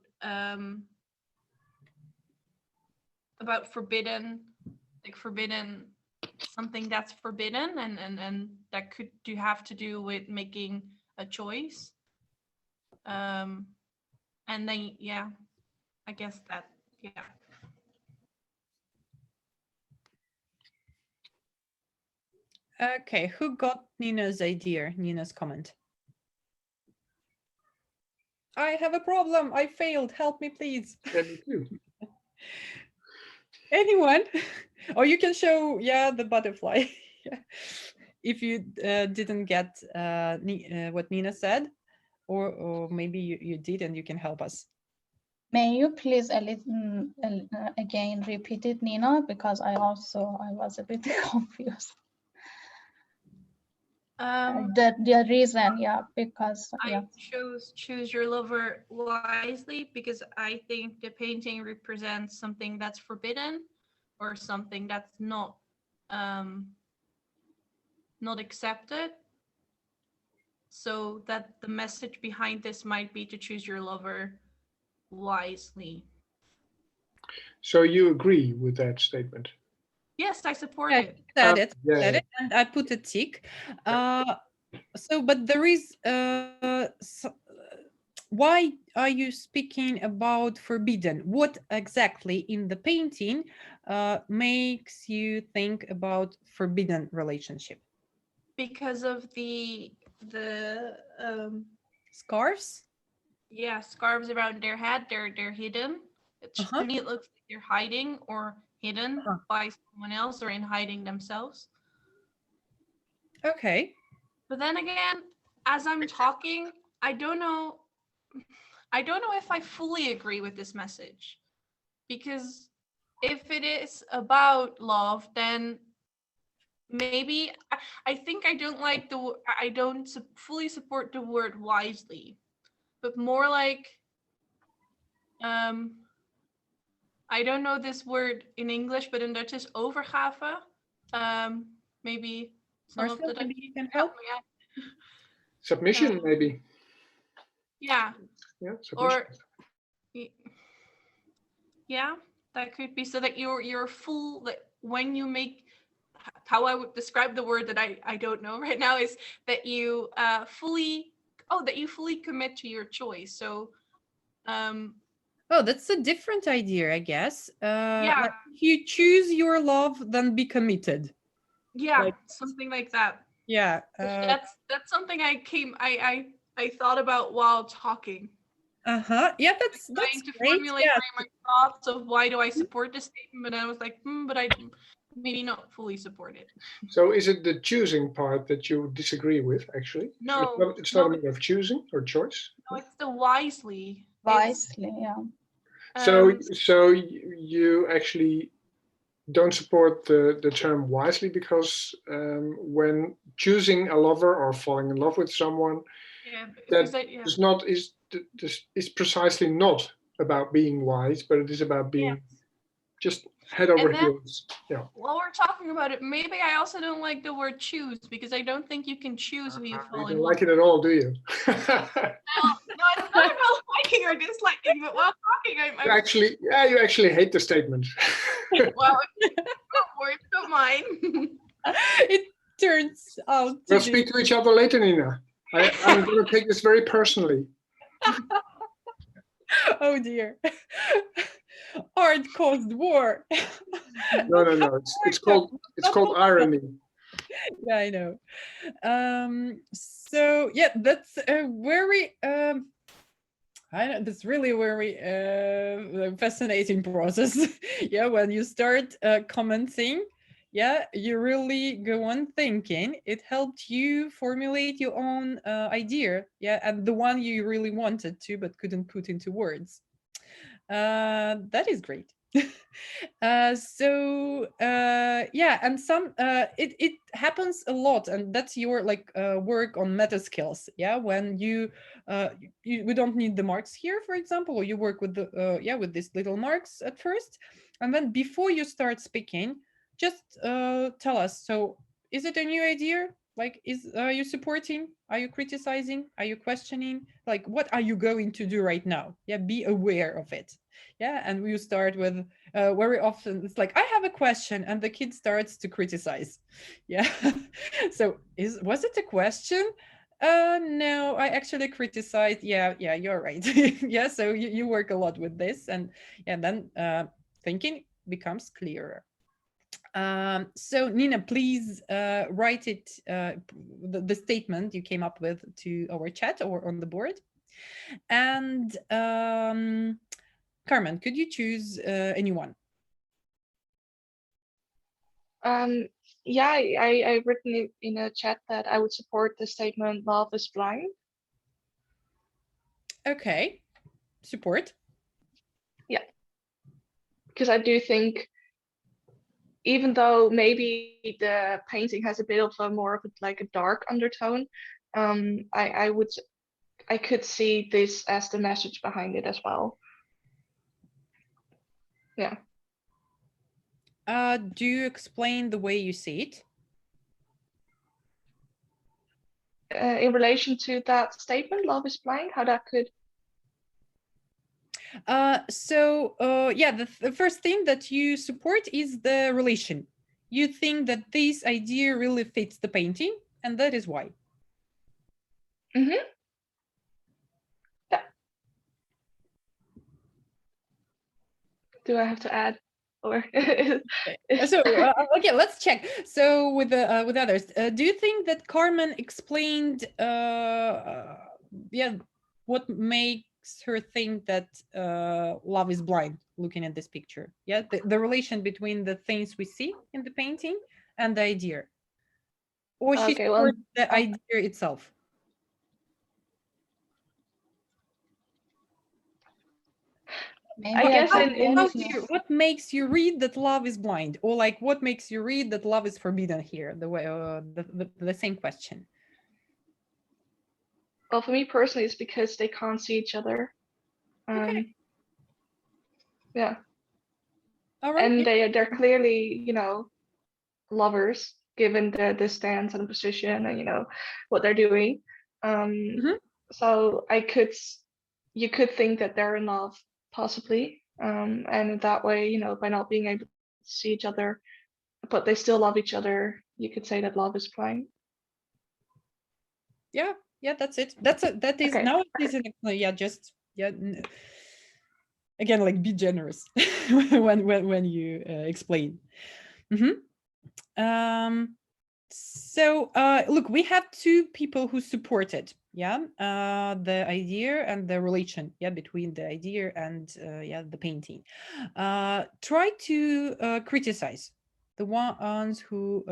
Speaker 4: forbidden, like forbidden, something that's forbidden, and that could have to do with making a choice. And then I guess that
Speaker 2: Okay, who got Nina's idea, Nina's comment? I have a problem, I failed, help me please.
Speaker 1: Yeah, me too.
Speaker 2: Anyone? Or you can show, the butterfly. If you didn't get what Nina said, or maybe you did and you can help us.
Speaker 5: May you please again repeat it, Nina, because I was a bit confused. The reason, yeah, because yeah.
Speaker 4: I choose your lover wisely because I think the painting represents something that's forbidden or something that's not accepted. So that the message behind this might be to choose your lover wisely.
Speaker 1: So you agree with that statement?
Speaker 4: Yes, I support
Speaker 2: Yeah,
Speaker 4: it.
Speaker 2: said it,
Speaker 1: yeah.
Speaker 2: said it, and I put a tick. So, but there is why are you speaking about forbidden? What exactly in the painting makes you think about forbidden relationship?
Speaker 4: Because of the
Speaker 2: Scarves?
Speaker 4: yeah, scarves around their head, they're hidden. To me, it looks like they're hiding or hidden by someone else or in hiding themselves.
Speaker 2: Okay.
Speaker 4: But then again, as I'm talking, I don't know if I fully agree with this message. Because if it is about love, then maybe I think I don't like I don't fully support the word wisely, but more like I don't know this word in English, but in Dutch is overgave. Maybe some
Speaker 2: Marcel,
Speaker 4: of the
Speaker 2: maybe you can help.
Speaker 4: me out.
Speaker 1: Submission, maybe.
Speaker 4: Yeah.
Speaker 1: Yeah, submission.
Speaker 4: Or yeah, that could be so that you're full. That when you make, how I would describe the word that I don't know right now is that you fully commit to your choice. So
Speaker 2: oh, that's a different idea, I guess.
Speaker 4: yeah,
Speaker 2: like if you choose your love, then be committed.
Speaker 4: yeah,
Speaker 2: Like,
Speaker 4: something like that.
Speaker 2: Yeah.
Speaker 4: That's something I thought about while talking.
Speaker 2: Yeah, that's
Speaker 4: Trying to
Speaker 2: great.
Speaker 4: formulate
Speaker 2: Yeah.
Speaker 4: my thoughts of why do I support this statement, but I was like, but I maybe not fully support it.
Speaker 1: So is it the choosing part that you disagree with, actually?
Speaker 4: No,
Speaker 1: So it's not a matter of choosing or choice?
Speaker 4: No, it's the wisely.
Speaker 5: Wisely, yeah.
Speaker 1: So you actually don't support the term wisely because when choosing a lover or falling in love with someone, is precisely not about being wise, but it is about being just head over heels. Yeah.
Speaker 4: While we're talking about it, maybe I also don't like the word choose because I don't think you can choose who you fall in
Speaker 1: You don't
Speaker 4: love
Speaker 1: like it at all, do you?
Speaker 4: No, it's not about liking or disliking, but while talking,
Speaker 1: You actually hate the statement.
Speaker 4: Well, words don't mind.
Speaker 2: It turns out
Speaker 1: We'll speak to each other later, Nina. I'm going to take this very personally.
Speaker 2: Oh dear. Art caused war.
Speaker 1: No. It's called irony.
Speaker 2: Yeah, I know. So yeah, that's a very I know that's really a very fascinating process. Yeah, when you start commenting, yeah, you really go on thinking. It helped you formulate your own idea, yeah, and the one you really wanted to but couldn't put into words. That is great. Yeah, and it happens a lot, and that's your work on meta skills. Yeah, when we don't need the marks here, for example, or you work with the with these little marks at first, and then before you start speaking, just tell us. So, is it a new idea? Like, are you supporting? Are you criticizing? Are you questioning? Like, what are you going to do right now? Yeah, be aware of it. Yeah, and we start with very often it's like, I have a question, and the kid starts to criticize. Yeah. So was it a question? No, I actually criticized. Yeah, you're right. Yeah, so you work a lot with this, and then thinking becomes clearer. So Nina, please write it, the statement you came up with, to our chat or on the board. And Carmen, could you choose anyone?
Speaker 3: Yeah, I've written it in a chat that I would support the statement "love is blind."
Speaker 2: Okay, support.
Speaker 3: because I do think, even though maybe the painting has a bit of a more of like a dark undertone, I could see this as the message behind it as well. Yeah.
Speaker 2: Do you explain the way you see it?
Speaker 3: In relation to that statement, love is blind, how that could.
Speaker 2: Yeah, the first thing that you support is the relation. You think that this idea really fits the painting, and that is why.
Speaker 3: Mm-hmm. Yeah. Do I have to add, or?
Speaker 2: Okay, let's check. So with others, do you think that Carmen explained yeah, what makes her think that love is blind, looking at this picture? Yeah, the relation between the things we see in the painting and the idea, or she
Speaker 3: Okay, well,
Speaker 2: supports the idea itself?
Speaker 5: Maybe
Speaker 3: I guess
Speaker 2: What makes you read that love is blind, or like what makes you read that love is forbidden here? The way the same question.
Speaker 3: well, for me personally, it's because they can't see each other.
Speaker 2: Okay.
Speaker 3: Yeah.
Speaker 2: All right.
Speaker 3: And they're clearly, you know, lovers, given the stance and position and, you know, what they're doing. So you could think that they're in love, possibly. And that way, you know, by not being able to see each other, but they still love each other, you could say that love is blind.
Speaker 2: Yeah, that's it. That is
Speaker 3: Okay.
Speaker 2: now it is just again, like, be generous when you explain. So look, we have two people who supported the idea and the relation between the idea and the painting. Try to criticize the ones who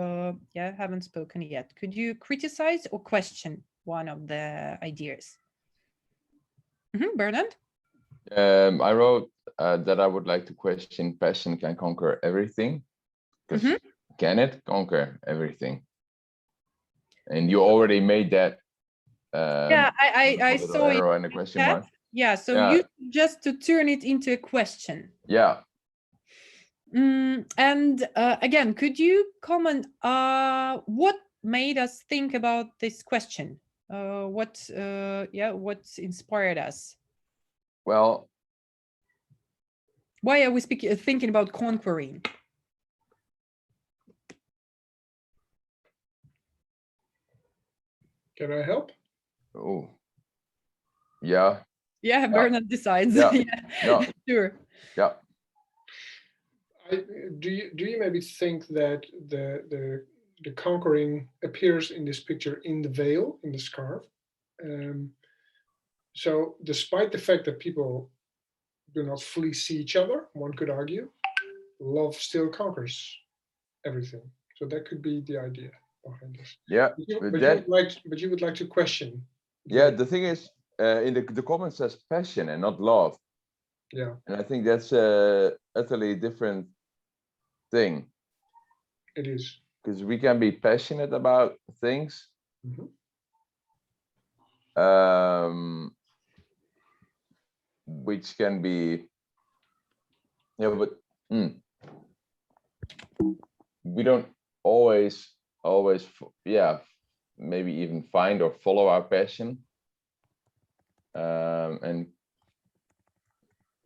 Speaker 2: haven't spoken yet. Could you criticize or question one of the ideas? Bernard?
Speaker 6: I wrote that I would like to question passion can conquer everything. Because can it conquer everything? And you already made that.
Speaker 2: I saw it
Speaker 6: and a question mark.
Speaker 2: Yeah, so you just to turn it into a question.
Speaker 6: Yeah.
Speaker 2: And again, could you comment what made us think about this question? What inspired us?
Speaker 6: Well,
Speaker 2: why are we thinking about conquering?
Speaker 1: Can I help?
Speaker 6: Oh, yeah.
Speaker 2: Yeah, Bernard decides.
Speaker 6: Yeah. No.
Speaker 2: Sure.
Speaker 6: Yeah.
Speaker 1: Do you maybe think that the conquering appears in this picture in the veil, in the scarf? So despite the fact that people do not fully see each other, one could argue, love still conquers everything. So that could be the idea behind this.
Speaker 6: Yeah,
Speaker 1: but you would like to question.
Speaker 6: Yeah, the thing is, in the comment says passion and not love.
Speaker 1: Yeah.
Speaker 6: And I think that's a utterly different thing.
Speaker 1: It is.
Speaker 6: Because we can be passionate about things. Which can be, but we don't always, maybe even find or follow our passion. And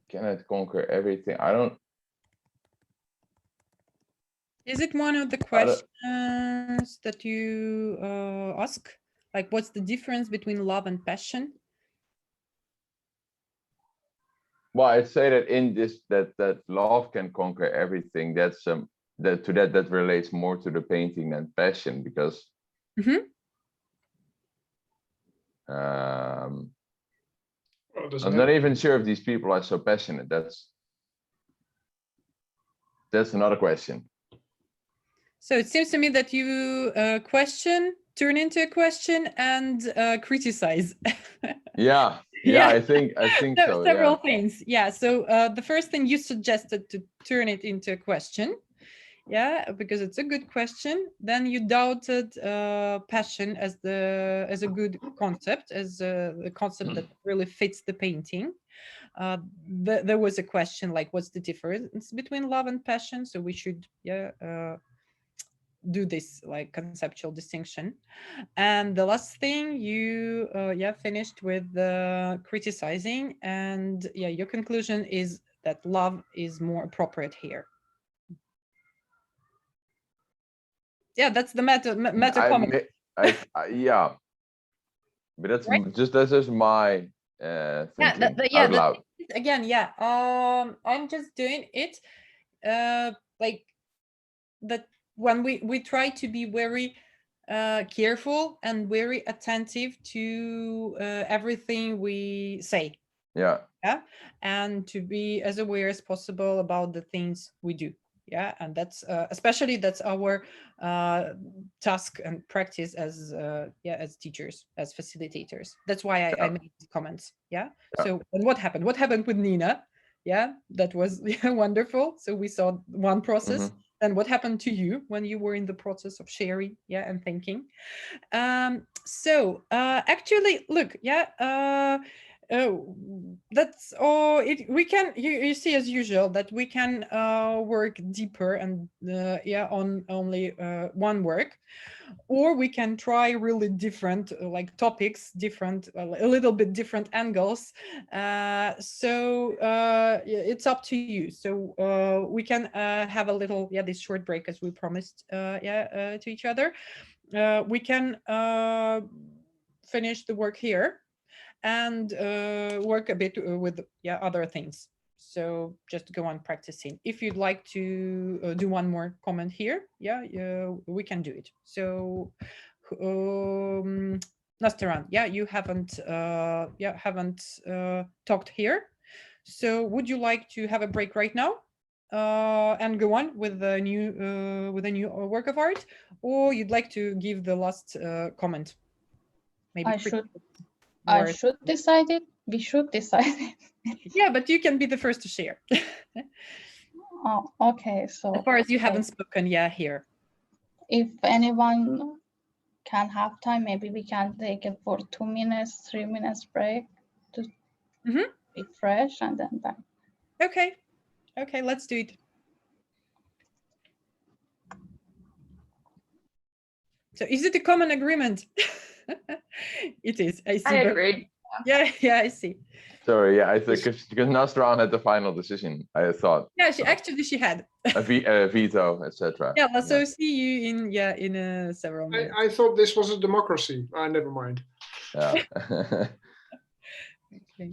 Speaker 6: can it conquer everything? I don't.
Speaker 2: Is it one of the questions that you ask? Like, what's the difference between love and passion?
Speaker 6: Well, I'd say that in this, that love can conquer everything. That's that relates more to the painting than passion, because I'm not even sure if these people are so passionate. That's another question.
Speaker 2: So it seems to me that you question, turn into a question, and criticize.
Speaker 6: Yeah. Yeah, I think so.
Speaker 2: Several
Speaker 6: Yeah.
Speaker 2: things. Yeah. So the first thing you suggested to turn it into a question. Yeah, because it's a good question. Then you doubted passion as a good concept, as the concept that really fits the painting. There was a question like, what's the difference between love and passion? So we should do this like conceptual distinction. And the last thing you finished with criticizing, and your conclusion is that love is more appropriate here. Yeah, that's the meta comment.
Speaker 6: Yeah, but that's
Speaker 2: Right?
Speaker 6: just my thinking out loud.
Speaker 2: Again, I'm just doing it like that when we try to be very careful and very attentive to everything we say.
Speaker 6: Yeah.
Speaker 2: And to be as aware as possible about the things we do. Yeah, and that's especially that's our task and practice as as teachers, as facilitators. That's why I made these comments. Yeah. So and what happened with Nina? Yeah, that was wonderful. So we saw one process. And what happened to you when you were in the process of sharing and thinking? So actually look, that's we can you see, as usual, that we can work deeper and on only one work, or we can try really different like topics, different a little bit different angles. So it's up to you. So we can have a little this short break, as we promised to each other. We can finish the work here and work a bit with other things. So just go on practicing. If you'd like to do one more comment here, we can do it. So Nastaran, you haven't talked here. So would you like to have a break right now and go on with a new work of art, or you'd like to give the last comment? Maybe
Speaker 5: I should decide it. We should decide it.
Speaker 2: Yeah, but you can be the first to share.
Speaker 5: Oh, okay. So
Speaker 2: as far as you haven't spoken here.
Speaker 5: If anyone can have time, maybe we can take it for 2 minutes, 3 minutes break to be fresh and then back.
Speaker 2: Okay, let's do it. So is it a common agreement? It is. I see.
Speaker 3: I agree.
Speaker 2: Yeah, I see.
Speaker 6: Sorry, I think because Nastran had the final decision, I thought.
Speaker 2: Yeah, she had
Speaker 6: a veto, etc.
Speaker 2: Yeah, so see you in several minutes.
Speaker 1: I thought this was a democracy. Never mind.
Speaker 6: Yeah.
Speaker 2: Okay.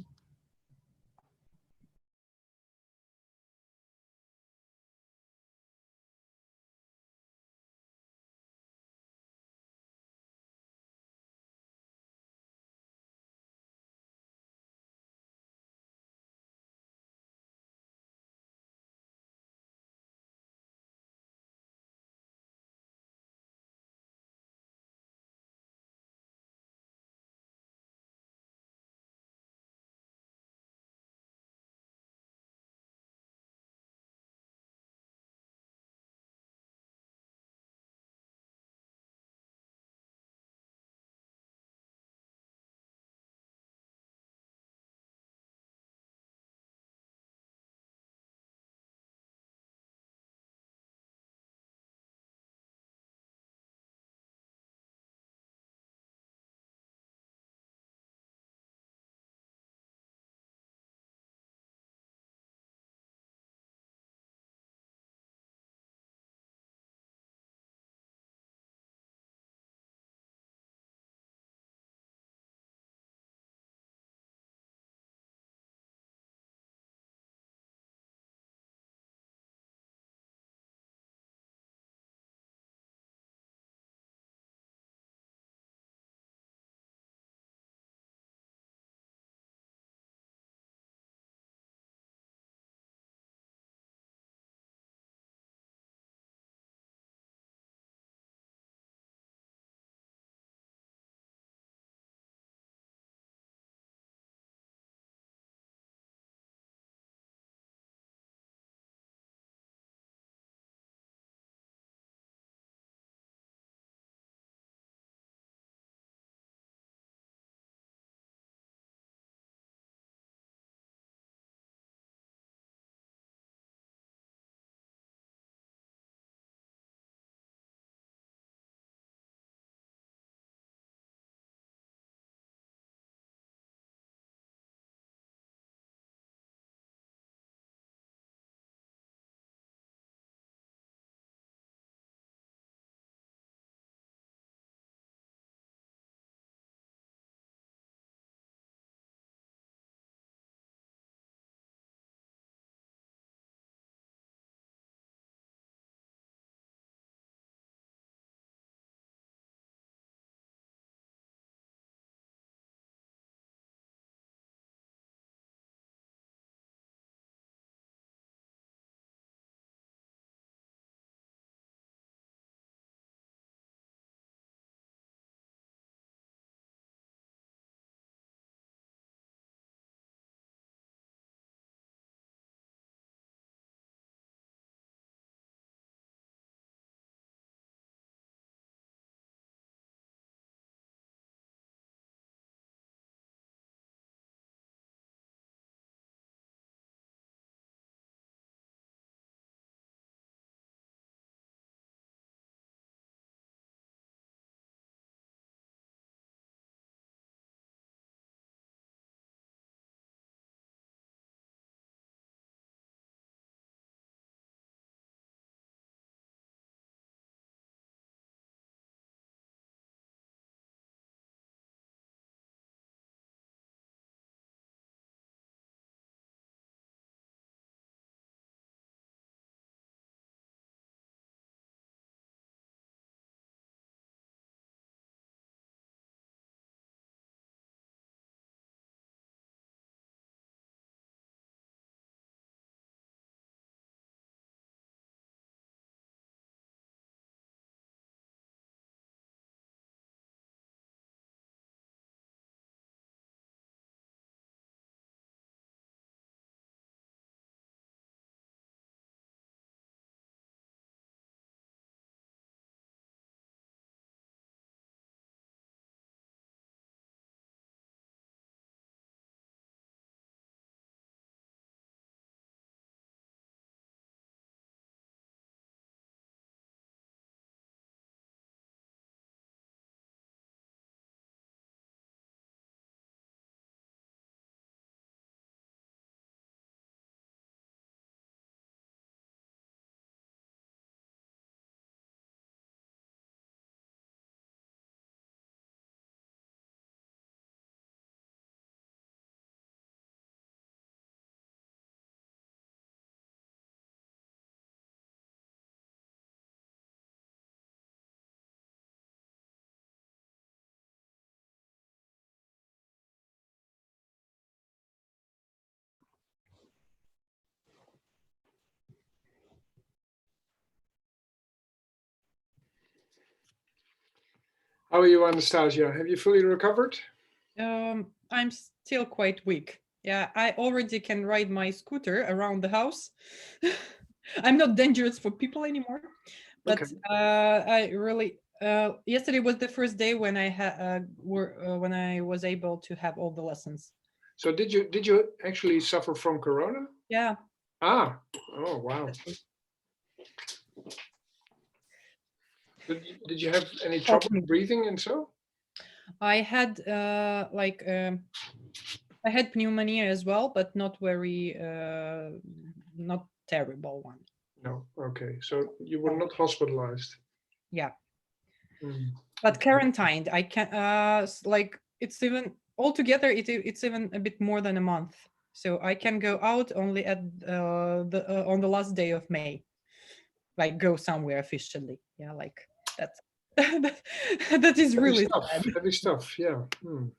Speaker 1: How are you, Anastasia? Have you fully recovered?
Speaker 2: I'm still quite weak. Yeah, I already can ride my scooter around the house. I'm not dangerous for people anymore, but
Speaker 1: Okay.
Speaker 2: I really yesterday was the first day when I had when I was able to have all the lessons.
Speaker 1: So did you actually suffer from corona?
Speaker 2: Yeah.
Speaker 1: Ah, oh wow. Did you have any trouble breathing and so?
Speaker 2: I had I had pneumonia as well, but not very not terrible one.
Speaker 1: No. Okay. So you were not hospitalized.
Speaker 2: Yeah.
Speaker 1: Mm.
Speaker 2: But quarantined. I can like it's even altogether it's even a bit more than a month. So I can go out only at on the last day of May. Like go somewhere officially. Yeah, like that's that is
Speaker 1: Heavy
Speaker 2: really
Speaker 1: stuff.
Speaker 2: sad.
Speaker 1: Heavy stuff. Yeah. Mm.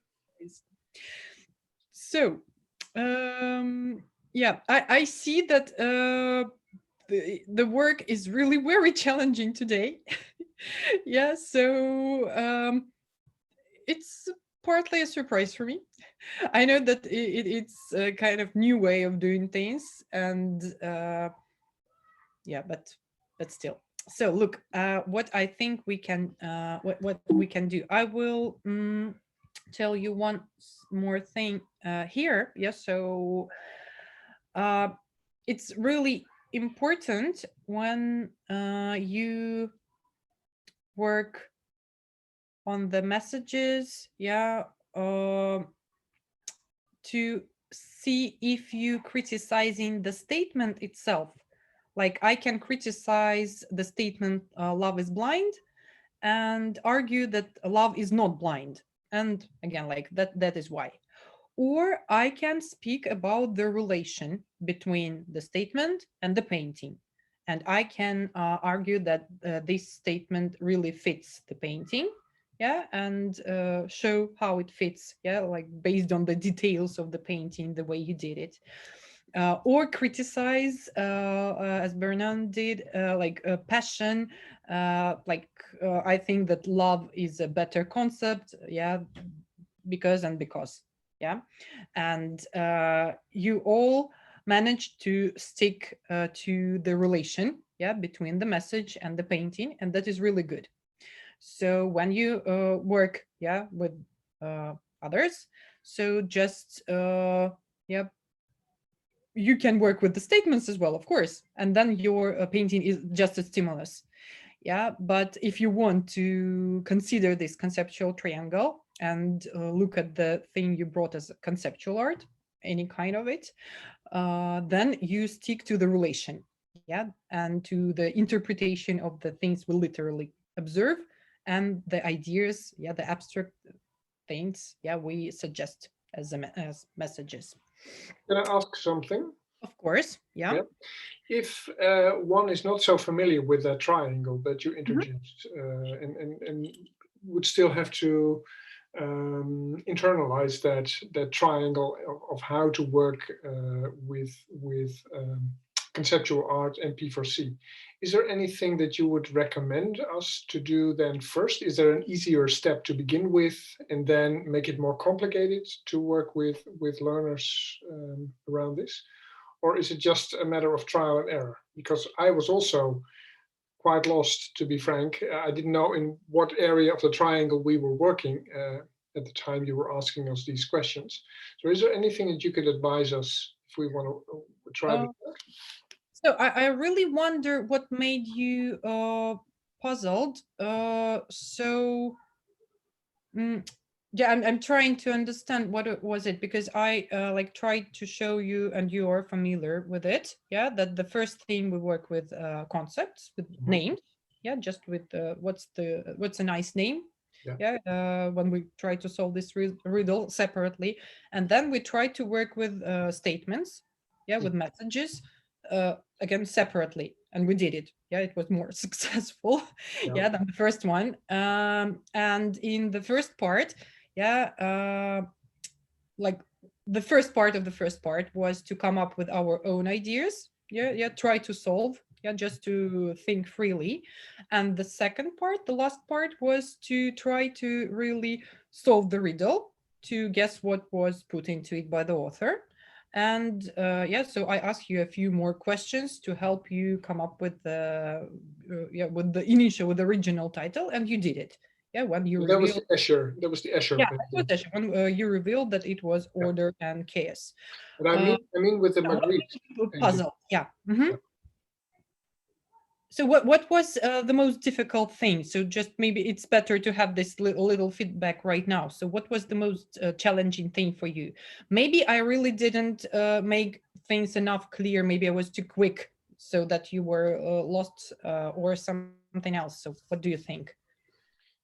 Speaker 2: So yeah, I see that the work is really very challenging today. Yeah, so it's partly a surprise for me. I know that it's a kind of new way of doing things, and yeah, but still. So look, what I think we can, what we can do. I will tell you one more thing here. Yes, so it's really important when you work on the messages, yeah, to see if you criticizing the statement itself. Like I can criticize the statement love is blind and argue that love is not blind, and again like that is why. Or I can speak about the relation between the statement and the painting, and I can argue that this statement really fits the painting, yeah, and show how it fits, yeah, like based on the details of the painting, the way you did it. Or criticize, as Bernard did, like passion, I think that love is a better concept, yeah, because and because, yeah, and you all managed to stick to the relation, yeah, between the message and the painting, and that is really good. So when you work, yeah, with others, so just yeah, you can work with the statements as well, of course, and then your painting is just a stimulus. Yeah, but if you want to consider this conceptual triangle and look at the thing you brought as conceptual art, any kind of it, then you stick to the relation, yeah, and to the interpretation of the things we literally observe and the ideas, yeah, the abstract things, yeah, we suggest as as messages.
Speaker 1: Can I ask something?
Speaker 2: Of course, yeah.
Speaker 1: Yeah. If one is not so familiar with that triangle that you introduced, and would still have to internalize that triangle of how to work with conceptual art and P4C, is there anything that you would recommend us to do then first? Is there an easier step to begin with and then make it more complicated to work with learners around this? Or is it just a matter of trial and error? Because I was also quite lost, to be frank. I didn't know in what area of the triangle we were working at the time you were asking us these questions. So is there anything that you could advise us if we want to try this?
Speaker 2: So I really wonder what made you puzzled. Yeah, I'm trying to understand what it was it, because I like tried to show you, and you are familiar with it, yeah, that the first thing we work with concepts, with names, yeah, just with what's a nice name, yeah, when we try to solve this riddle separately, and then we try to work with statements, yeah, with messages, again separately, and we did it, yeah, it was more successful, yeah, than the first one. And in the first part, yeah, like the first part of the first part was to come up with our own ideas, yeah, try to solve yeah, just to think freely. And the second part, the last part, was to try to really solve the riddle, to guess what was put into it by the author. And yeah, so I ask you a few more questions to help you come up with the with the original title, and you did it. Yeah, when you
Speaker 1: That was
Speaker 2: revealed,
Speaker 1: the Escher. That was the Escher.
Speaker 2: yeah,
Speaker 1: paper.
Speaker 2: that was actually when you revealed that it was order and chaos.
Speaker 1: But I mean with the
Speaker 2: Yeah, what
Speaker 1: Magritte.
Speaker 2: makes you
Speaker 1: engine.
Speaker 2: puzzle, yeah. So what was the most difficult thing? So just maybe it's better to have this little feedback right now. So what was the most challenging thing for you? Maybe I really didn't make things enough clear. Maybe I was too quick so that you were lost or something else. So what do you think?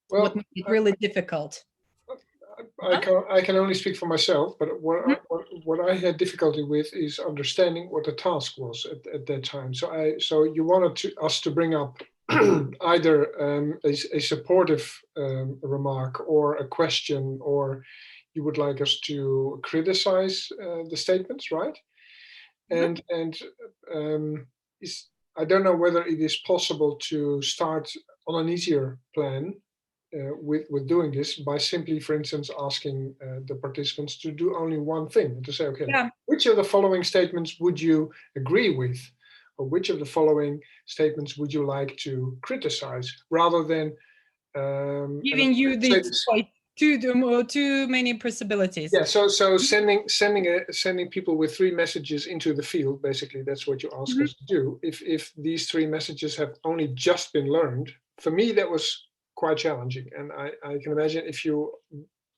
Speaker 1: Well,
Speaker 2: what made it really difficult?
Speaker 1: I can only speak for myself, but what I had difficulty with is understanding what the task was at that time. So you wanted us to bring up either a supportive remark or a question, or you would like us to criticize the statements, right? And I don't know whether it is possible to start on an easier plan with doing this by simply, for instance, asking the participants to do only one thing, and to say, okay, which of the following statements would you agree with, or which of the following statements would you like to criticize, rather than
Speaker 2: giving you these quite too many possibilities.
Speaker 1: Yeah, so sending people with 3 messages into the field, basically that's what you ask us to do. If these 3 messages have only just been learned, for me that was quite challenging. And I can imagine if you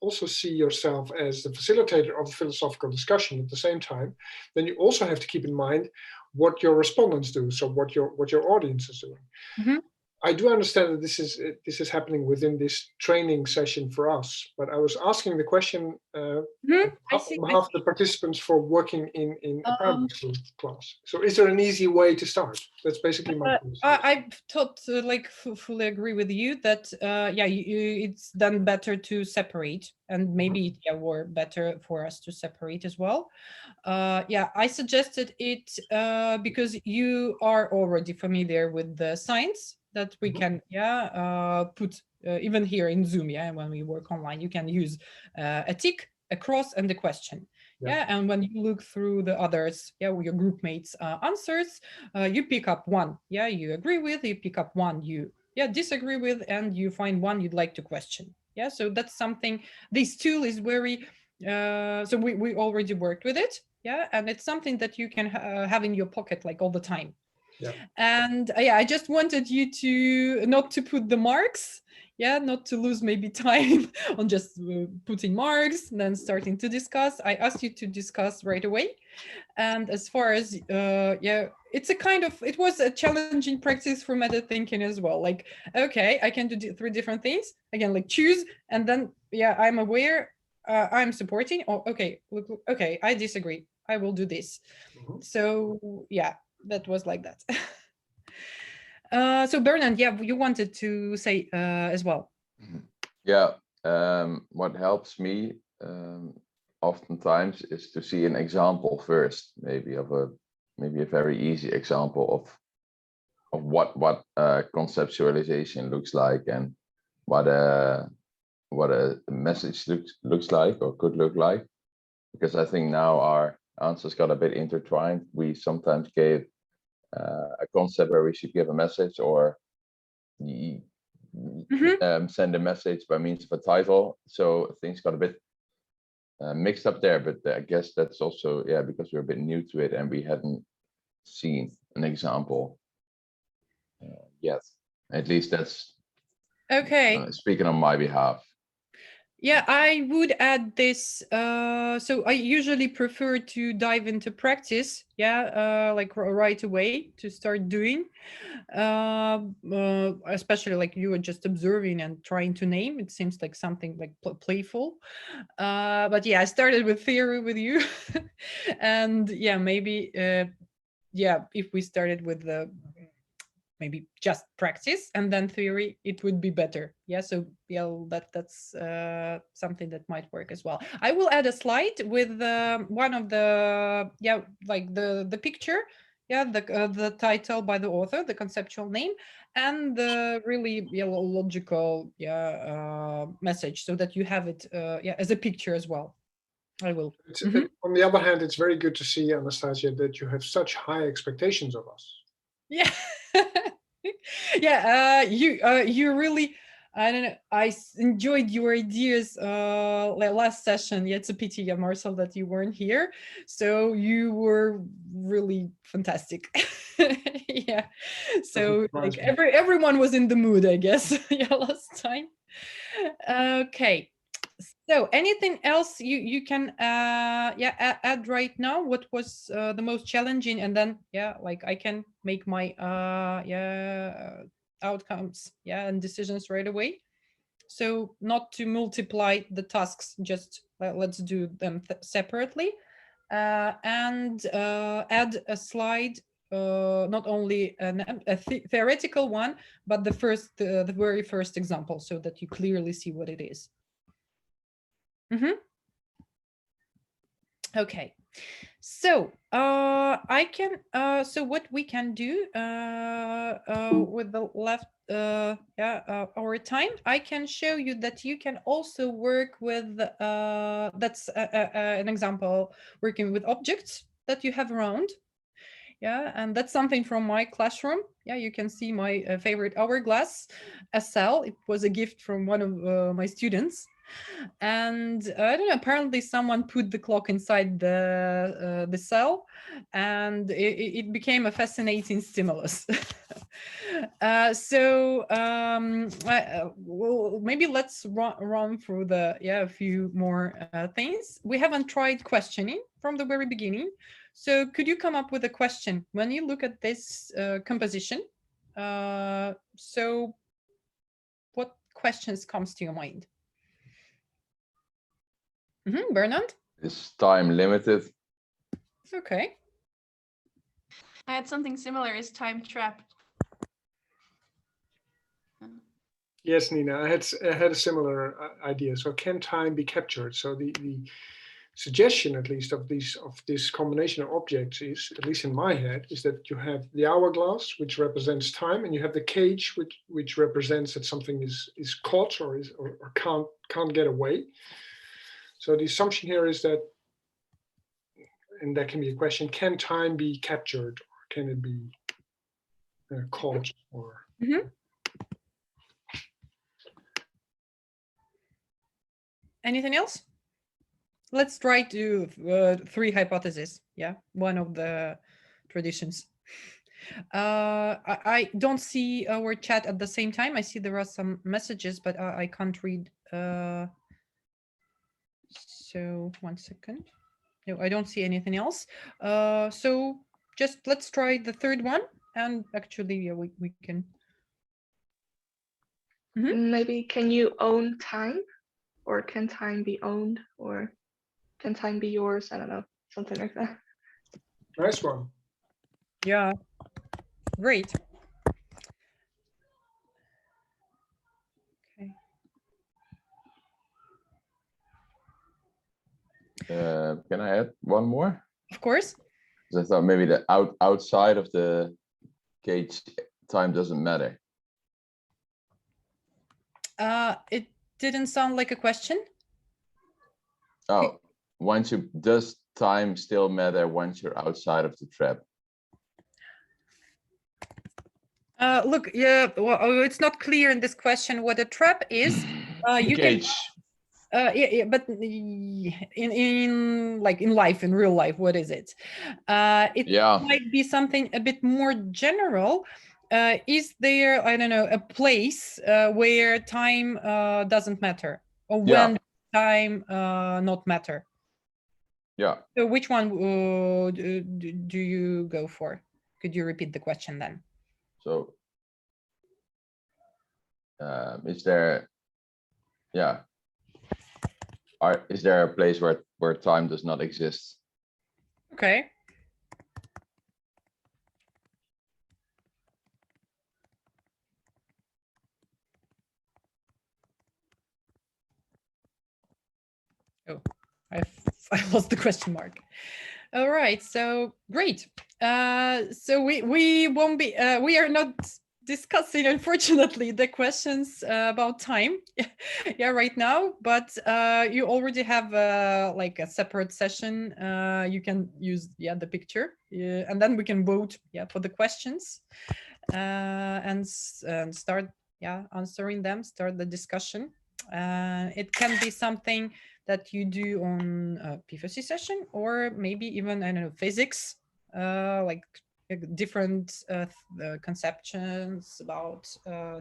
Speaker 1: also see yourself as the facilitator of the philosophical discussion at the same time, then you also have to keep in mind what your respondents do, so what your audience is doing. I do understand that this is happening within this training session for us, but I was asking the question on behalf of the participants for working in a primary school class. So is there an easy way to start? That's basically my question.
Speaker 2: I fully agree with you that it's then better to separate, and maybe were better for us to separate as well. I suggested it because you are already familiar with the science that we can put even here in Zoom, when we work online, you can use a tick, a cross, and a question. And when you look through the others, your group mates answers, you pick up one you agree with, you pick up one you disagree with, and you find one you'd like to question. So that's something, this tool is very so we already worked with it, and it's something that you can have in your pocket like all the time. And I just wanted you to not to put the marks, not to lose maybe time on just putting marks and then starting to discuss. I asked you to discuss right away. And as far as it's a kind of, it was a challenging practice for meta thinking as well. Like, okay, I can do 3 different things. Again, like choose, and then I'm aware, I'm supporting, or okay, I disagree, I will do this. So that was like that. So Bernard, you wanted to say as well.
Speaker 6: What helps me oftentimes is to see an example first, maybe a very easy example of what conceptualization looks like, and what a message looks like or could look like. Because I think now our answers got a bit intertwined. We sometimes gave a concept where we should give a message, or send a message by means of a title. So things got a bit mixed up there. But I guess that's also because we're a bit new to it and we hadn't seen an example yet. At least that's
Speaker 2: okay.
Speaker 6: Speaking on my behalf.
Speaker 2: I would add this. So I usually prefer to dive into practice, like right away to start doing, especially like you were just observing and trying to name. It seems like something like playful. But I started with theory with you, and maybe if we started with the maybe just practice and then theory, it would be better. So that's something that might work as well. I will add a slide with one of the like the picture yeah, the title by the author, the conceptual name, and the really logical message, so that you have it as a picture as well. I will.
Speaker 1: On the other hand, it's very good to see, Anastasia, that you have such high expectations of us.
Speaker 2: Yeah. Yeah, you really, I don't know, I enjoyed your ideas last session. Yeah, it's a pity, yeah, Marcel, that you weren't here. So you were really fantastic. Yeah. So like everyone was in the mood, I guess. Yeah, last time. Okay. So anything else you can add right now? What was the most challenging, and then like I can make my outcomes and decisions right away. So not to multiply the tasks, just let's do them separately, and add a slide, not only a theoretical one, but the very first example, so that you clearly see what it is. Okay, so I can so what we can do with the left our time, I can show you that you can also work with that's an example, working with objects that you have around. Yeah, and that's something from my classroom. Yeah, you can see my favorite hourglass, SL. It was a gift from one of my students. And I don't know, apparently someone put the clock inside the cell, and it became a fascinating stimulus. Well, maybe let's run through a few more things. We haven't tried questioning from the very beginning. So could you come up with a question when you look at this composition? So what questions comes to your mind? Bernard?
Speaker 6: Is time limited?
Speaker 2: Okay.
Speaker 4: I had something similar. Is time trapped?
Speaker 1: Yes, Nina, I had a similar idea. So can time be captured? So the suggestion, at least, of this combination of objects is, at least in my head, is that you have the hourglass, which represents time, and you have the cage, which represents that something is caught or can't get away. So the assumption here is that, and that can be a question: can time be captured, or can it be caught? Or
Speaker 2: anything else? Let's try to three hypotheses. Yeah, one of the traditions. I don't see our chat at the same time. I see there are some messages, but I can't read. So 1 second. No, I don't see anything else. So just let's try the third one, and actually we can.
Speaker 3: Maybe can you own time, or can time be owned, or can time be yours? I don't know, something like that.
Speaker 1: Nice one.
Speaker 2: Yeah, great. Okay.
Speaker 6: Can I add one more?
Speaker 2: Of course.
Speaker 6: I thought maybe the outside of the cage, time doesn't matter.
Speaker 2: It didn't sound like a question.
Speaker 6: Oh, does time still matter once you're outside of the trap?
Speaker 2: Look, yeah, well, it's not clear in this question what a trap is. You
Speaker 6: cage.
Speaker 2: Can, but in life, in real life, what is it? It might be something a bit more general. Is there, I don't know, a place where time doesn't matter, or when time not matter?
Speaker 6: Yeah.
Speaker 2: So which one do you go for? Could you repeat the question then?
Speaker 6: So is there is there a place where time does not exist?
Speaker 2: Okay. Oh, I lost the question mark. All right, so great. So we won't be we are not discussing, unfortunately, the questions about time yeah right now, but you already have like a separate session. You can use the picture, and then we can vote for the questions and start answering them, start the discussion. It can be something that you do on a P4C session, or maybe even, I don't know, physics, like different conceptions about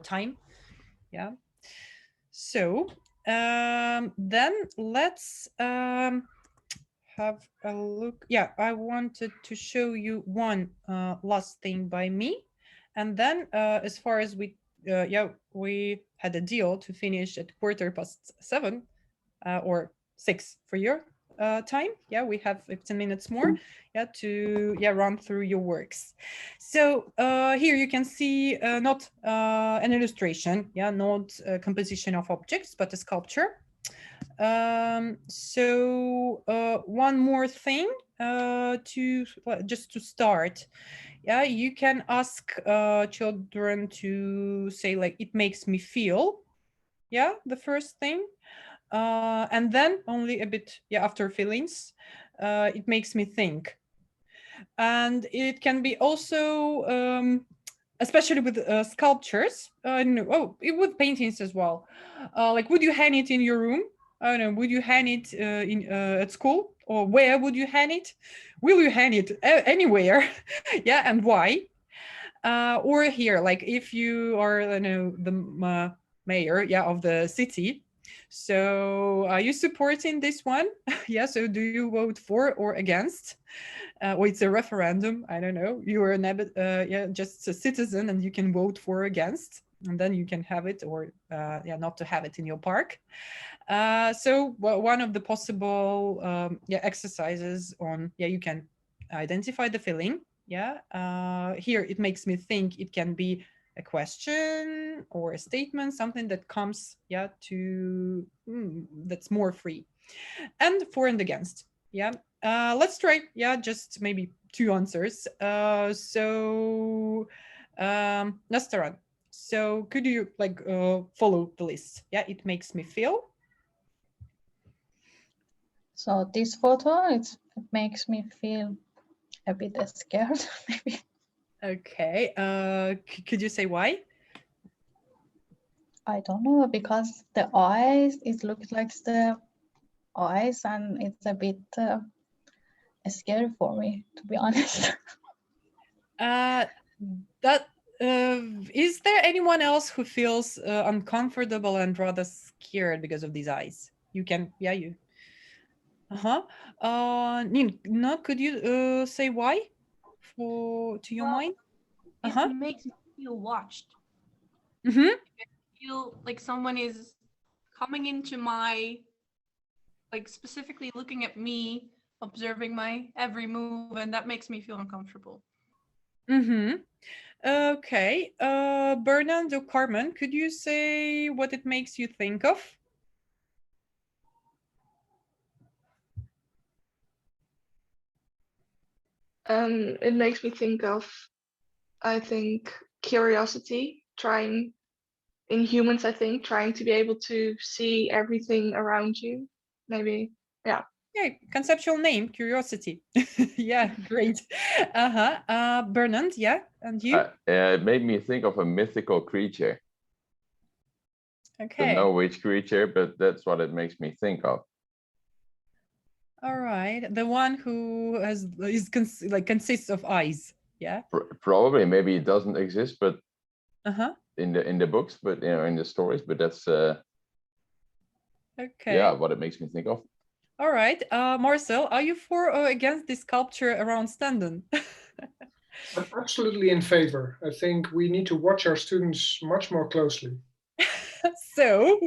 Speaker 2: time. Yeah. So then let's have a look. Yeah, I wanted to show you one last thing by me. And then as far as we had a deal to finish at 7:15 or 6 for your time. Yeah, we have 15 minutes more to run through your works. So here you can see not an illustration, not a composition of objects, but a sculpture. So one more thing just to start. Yeah, you can ask children to say, like, it makes me feel. Yeah, the first thing. And then only a bit after feelings, it makes me think. And it can be also especially with sculptures, with paintings as well, like, would you hang it in your room? I don't know, would you hang it at school, or where would you hang it? Will you hang it anywhere? Yeah, and why? Or here, like, if you are, I know, the mayor of the city, so are you supporting this one? Yeah, so do you vote for or against? Or it's a referendum, I don't know. You are just a citizen, and you can vote for or against, and then you can have it or not to have it in your park. So one of the possible exercises on you can identify the feeling. Here it makes me think. It can be a question or a statement, something that comes to that's more free. And for and against. Let's try just maybe 2 answers. So Nastaran, so could you follow the list? It makes me feel.
Speaker 5: So this photo, it makes me feel a bit scared, maybe.
Speaker 2: Okay, could you say why?
Speaker 5: I don't know, because the eyes, it looks like the eyes, and it's a bit scary for me, to be honest.
Speaker 2: Is there anyone else who feels uncomfortable and rather scared because of these eyes? You can, you. Nina, could you say why to your mind?
Speaker 4: It makes me feel watched.
Speaker 2: Mm-hmm.
Speaker 4: I feel like someone is coming into my, like, specifically looking at me, observing my every move, and that makes me feel uncomfortable.
Speaker 2: Mm-hmm. Okay. Bernard or Carmen, could you say what it makes you think of?
Speaker 3: It makes me think of, I think, curiosity, trying in humans, I think, trying to be able to see everything around you. Maybe, yeah.
Speaker 2: Yeah, conceptual name, curiosity. Yeah, great. Bernard, and you?
Speaker 6: It made me think of a mythical creature.
Speaker 2: Okay.
Speaker 6: Don't know which creature, but that's what it makes me think of.
Speaker 2: All right, the one who consists of eyes. Yeah.
Speaker 6: Probably, maybe it doesn't exist, but in the books, but in the stories. But that's
Speaker 2: okay.
Speaker 6: Yeah, what it makes me think of.
Speaker 2: All right, Marcel, are you for or against this sculpture around Stendon?
Speaker 1: I'm absolutely in favor. I think we need to watch our students much more closely.
Speaker 2: So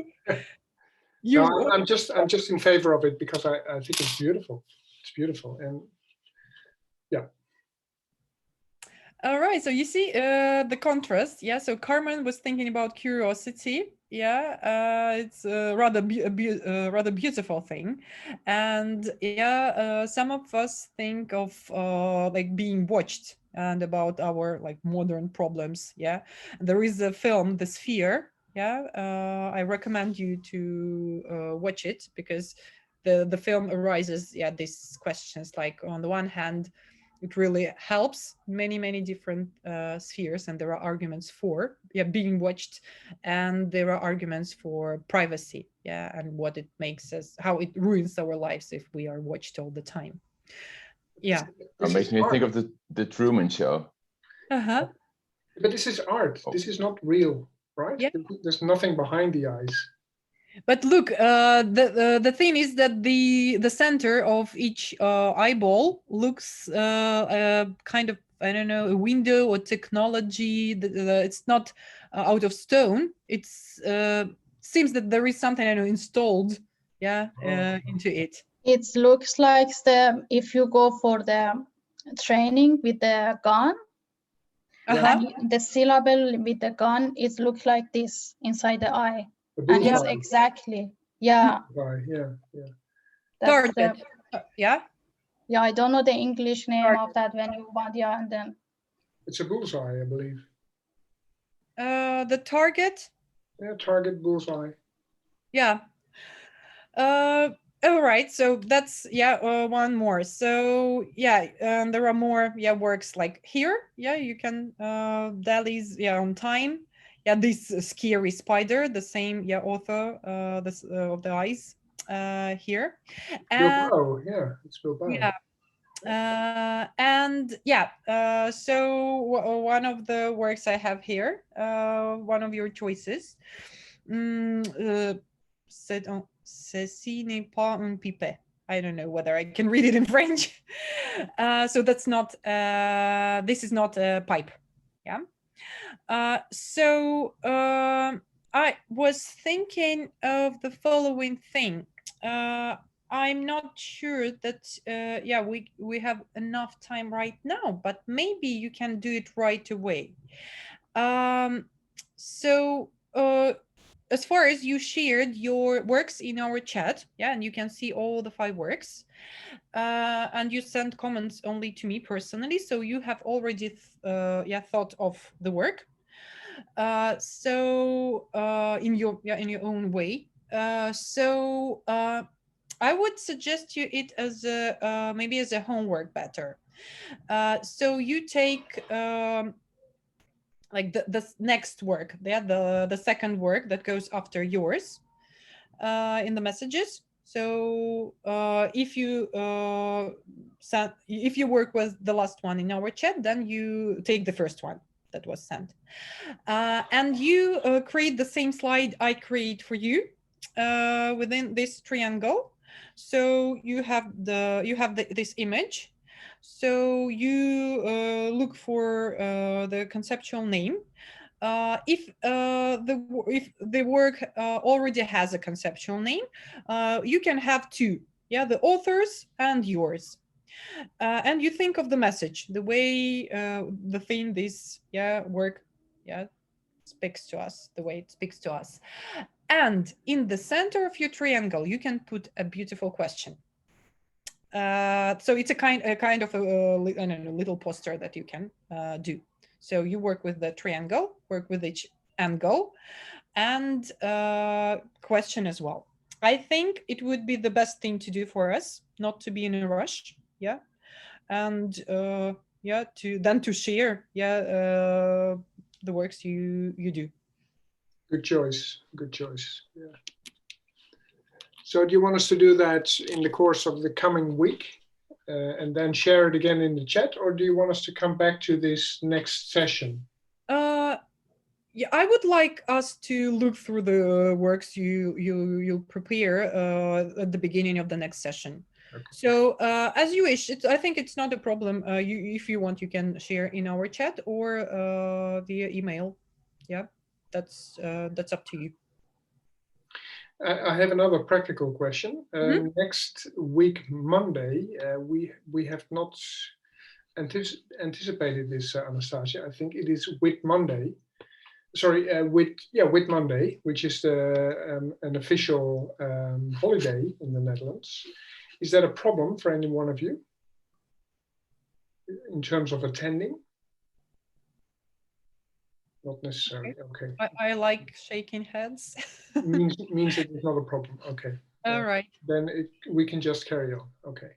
Speaker 1: I'm just in favor of it because I think it's beautiful. It's beautiful, and yeah.
Speaker 2: All right, so you see the contrast. Yeah, so Carmen was thinking about curiosity. Yeah, it's rather rather beautiful thing, and yeah, some of us think of like being watched and about our like modern problems. Yeah, there is a film, The Sphere. Yeah, I recommend you to watch it because the film arises these questions. Like on the one hand, it really helps many different spheres, and there are arguments for being watched, and there are arguments for privacy, and what it makes us, how it ruins our lives if we are watched all the time. Yeah.
Speaker 6: It makes me think of the Truman Show.
Speaker 2: Uh-huh.
Speaker 1: But this is art. This is not real, right?
Speaker 2: Yeah.
Speaker 1: There's nothing behind the eyes.
Speaker 2: But look, the thing is that the center of each eyeball looks kind of, I don't know, a window or technology. It's not out of stone. It's seems that there is something, I know, installed, into it.
Speaker 5: It looks like if you go for the training with the gun, and the syllable with the gun, it looks like this inside the eye. And it's exactly,
Speaker 1: Yeah.
Speaker 2: Target. Yeah,
Speaker 5: I don't know the English name of that when you want, and then
Speaker 1: it's a bullseye, I believe.
Speaker 2: The target.
Speaker 1: Yeah, target, bullseye.
Speaker 2: Yeah. All right, so that's one more. So there are more works like here. Yeah, you can Dali's on time. Yeah, this scary spider, the same author this of the eyes here.
Speaker 1: Bilbao, it's Bilbao.
Speaker 2: Yeah. And so one of the works I have here, one of your choices, ceci n'est pas un pipet. I don't know whether I can read it in French. So that's not, this is not a pipe. Yeah. So I was thinking of the following thing. I'm not sure that we have enough time right now, but maybe you can do it right away. So as far as you shared your works in our chat, and you can see all the 5 works, and you sent comments only to me personally, so you have already thought of the work. So in your own way. So I would suggest you it as a maybe as a homework better. So you take like the next work, the second work that goes after yours in the messages. So if you work with the last one in our chat, then you take the first one that was sent, and you create the same slide I create for you within this triangle. So you have this image. So you look for the conceptual name. If the work already has a conceptual name, you can have 2, the author's and yours. And you think of the message, the way the theme this work speaks to us, the way it speaks to us. And in the center of your triangle, you can put a beautiful question. So it's a kind of a I don't know, little poster that you can do. So you work with the triangle, work with each angle, and question as well. I think it would be the best thing to do for us, not to be in a rush, and to share, the works you do.
Speaker 1: Good choice. Yeah. So do you want us to do that in the course of the coming week and then share it again in the chat, or do you want us to come back to this next session?
Speaker 2: I would like us to look through the works you prepare at the beginning of the next session. Okay. So as you wish. I think it's not a problem. If you want, you can share in our chat or via email. Yeah, that's up to you.
Speaker 1: I have another practical question. Next week, Monday, we have not anticipated this, Anastasia. I think it is Whit Monday. sorry, with Monday, which is an official holiday in the Netherlands. Is that a problem for any one of you in terms of attending? Not necessarily. Okay.
Speaker 2: I like shaking heads.
Speaker 1: means it is not a problem. Okay.
Speaker 2: All right.
Speaker 1: Then we can just carry on. Okay.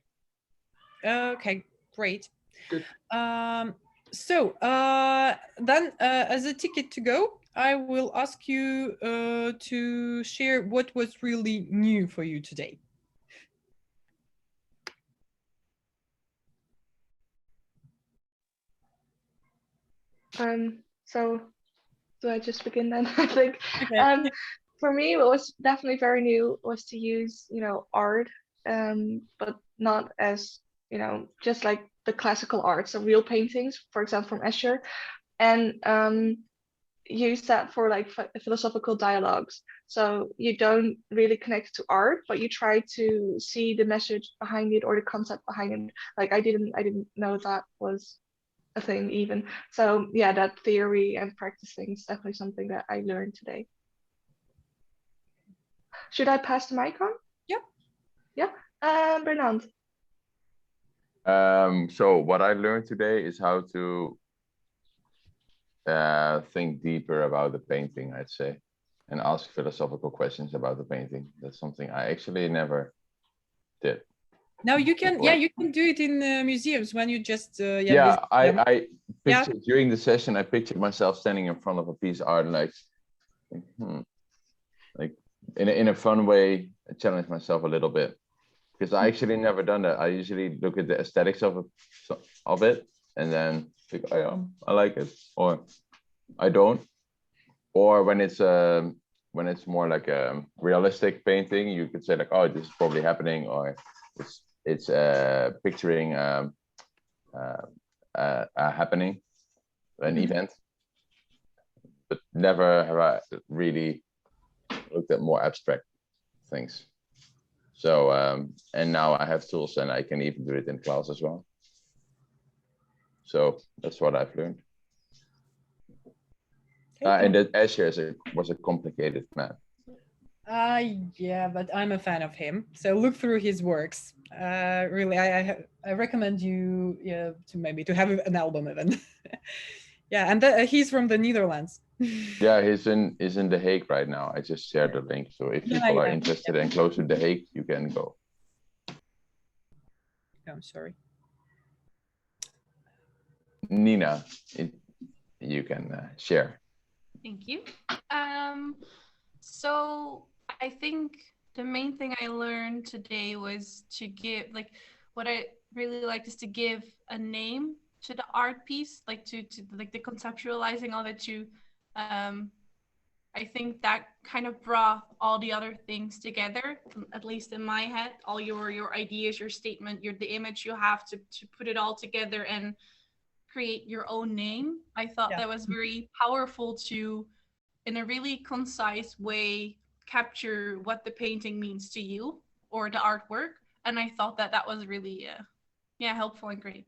Speaker 2: Okay, great.
Speaker 1: Good.
Speaker 2: So then as a ticket to go, I will ask you to share what was really new for you today.
Speaker 3: So do I just begin then? I think
Speaker 2: Okay.
Speaker 3: for me, what was definitely very new was to use, art, but not as, just like the classical art, so real paintings, for example, from Escher, and use that for like philosophical dialogues. So you don't really connect to art, but you try to see the message behind it or the concept behind it. Like I didn't know that was a thing even. So yeah, that theory and practicing is definitely something that I learned today. Should I pass the mic on?
Speaker 2: Yep.
Speaker 3: Yeah. Bernard.
Speaker 6: So what I learned today is how to think deeper about the painting, I'd say, and ask philosophical questions about the painting. That's something I actually never did.
Speaker 2: Now you can,
Speaker 6: before.
Speaker 2: you can do it in museums when you just
Speaker 6: I pictured during the session, I pictured myself standing in front of a piece of art, and like in a fun way, I challenge myself a little bit, because I actually never done that. I usually look at the aesthetics of it and then think, oh yeah, I like it, or I don't. Or when it's more like a realistic painting, you could say like, oh, this is probably happening, or it's picturing happening, an event. But never have I really looked at more abstract things. So and now I have tools, and I can even do it in class as well. So that's what I've learned. And that Escher was a complicated man.
Speaker 2: Yeah, but I'm a fan of him. So look through his works. Really, I recommend you to have an album even. Yeah, and he's from the Netherlands.
Speaker 6: Yeah, he's in The Hague right now. I just shared the link. So if people are interested and close to The Hague, you can go.
Speaker 2: I'm sorry.
Speaker 6: Nina, you can share.
Speaker 4: Thank you. So I think the main thing I learned today was to give, like, what I really liked is to give a name to the art piece, like to like the conceptualizing of it. I think that kind of brought all the other things together, at least in my head, all your ideas, your statement, the image you have to put it all together and create your own name. I thought that was very powerful to, in a really concise way, capture what the painting means to you or the artwork. And I thought that was really helpful and great.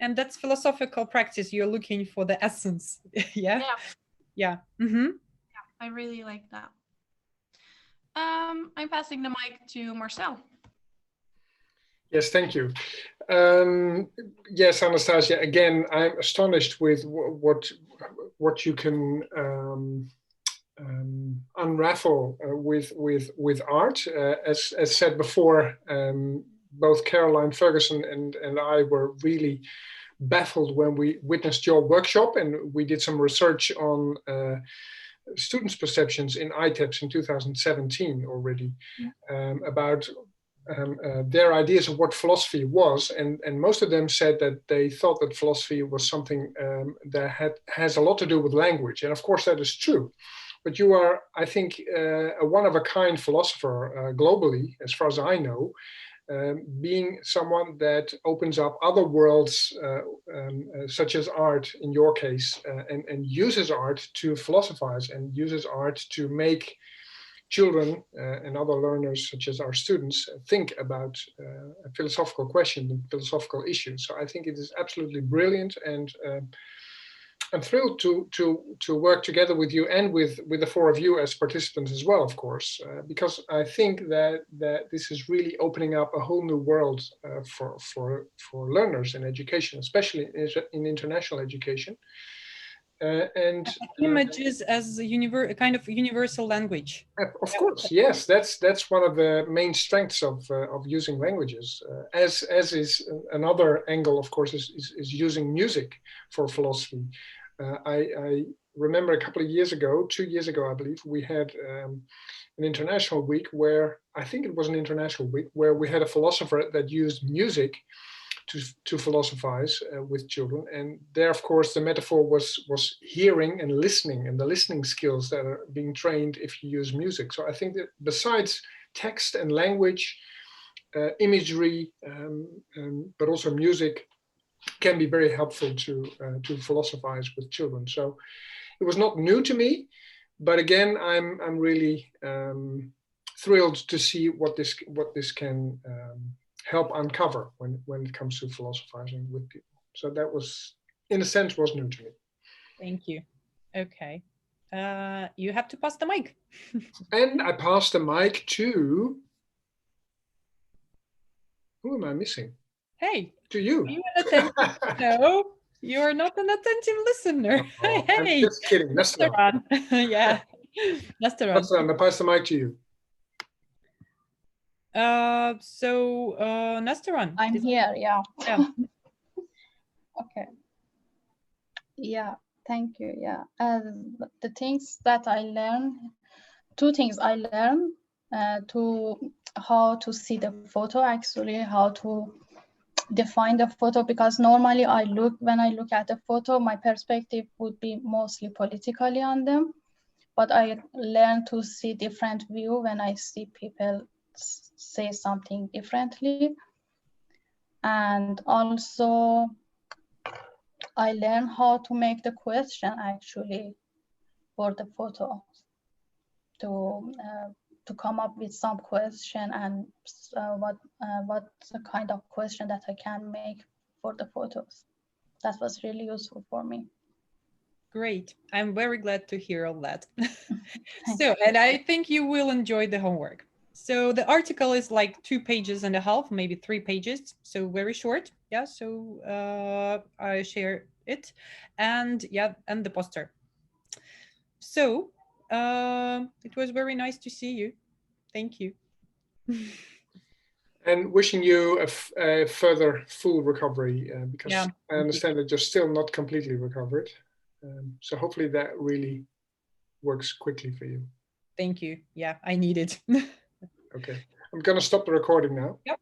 Speaker 2: And that's philosophical practice. You're looking for the essence. Yeah. Mm-hmm.
Speaker 4: Yeah, I really like that. I'm passing the mic to Marcel.
Speaker 1: Yes, thank you. Yes, Anastasia, again, I'm astonished with what you can unravel with art. As said before, both Caroline Ferguson and I were really baffled when we witnessed your workshop, and we did some research on students' perceptions in ITEPS in 2017 already, about their ideas of what philosophy was, and most of them said that they thought that philosophy was something that has a lot to do with language, and of course that is true. But you are, I think, a one-of-a-kind philosopher globally, as far as I know, being someone that opens up other worlds, such as art in your case, and uses art to philosophize, and uses art to make children and other learners, such as our students, think about philosophical questions and philosophical issues. So I think it is absolutely brilliant, and I'm thrilled to work together with you and with the four of you as participants as well, of course, because I think that this is really opening up a whole new world for learners in education, especially in international education. And
Speaker 2: images as a kind of universal language.
Speaker 1: Of course, yes, that's one of the main strengths of using languages. As is another angle, of course, is using music for philosophy. I remember a couple of years ago, 2 years ago, I believe, we had an international week where, I think it was an international week, where we had a philosopher that used music to philosophize with children. And there, of course, the metaphor was hearing and listening, and the listening skills that are being trained if you use music. So I think that besides text and language, imagery, but also music can be very helpful to philosophize with children. So it was not new to me, but again, I'm really thrilled to see what this can help uncover when it comes to philosophizing with people. So that was, in a sense, was new to me.
Speaker 2: Thank you. Okay. You have to pass the mic.
Speaker 1: And I pass the mic to, who am I missing?
Speaker 2: Hey.
Speaker 1: To you.
Speaker 2: Are you an attentive? No, you're not an attentive listener.
Speaker 1: Oh,
Speaker 2: Hey.
Speaker 1: I'm just kidding.
Speaker 2: Nastaran. Yeah. Nastaran.
Speaker 1: Nastaran, I pass the mic to you.
Speaker 2: So Nastaran.
Speaker 5: I'm here, yeah.
Speaker 2: Yeah.
Speaker 5: Okay. Yeah, thank you. Yeah, the things that I learned, two things I learned, to how to see the photo, actually, how to define the photo, because normally when I look at a photo, my perspective would be mostly politically on them, but I learned to see different view when I see people say something differently. And also I learned how to make the question actually for the photo, to come up with some question and what the kind of question that I can make for the photos. That was really useful for me.
Speaker 2: Great. I'm very glad to hear all that. So, and I think you will enjoy the homework. So the article is like 2.5 pages, maybe 3 pages. So very short. Yeah. So I share it, and yeah, and the poster. So it was very nice to see you. Thank you.
Speaker 1: And wishing you a further full recovery, because
Speaker 2: Yeah,
Speaker 1: I understand that you're still not completely recovered. So hopefully that really works quickly for you.
Speaker 2: Thank you. Yeah, I need it.
Speaker 1: Okay, I'm going to stop the recording now.
Speaker 2: Yep.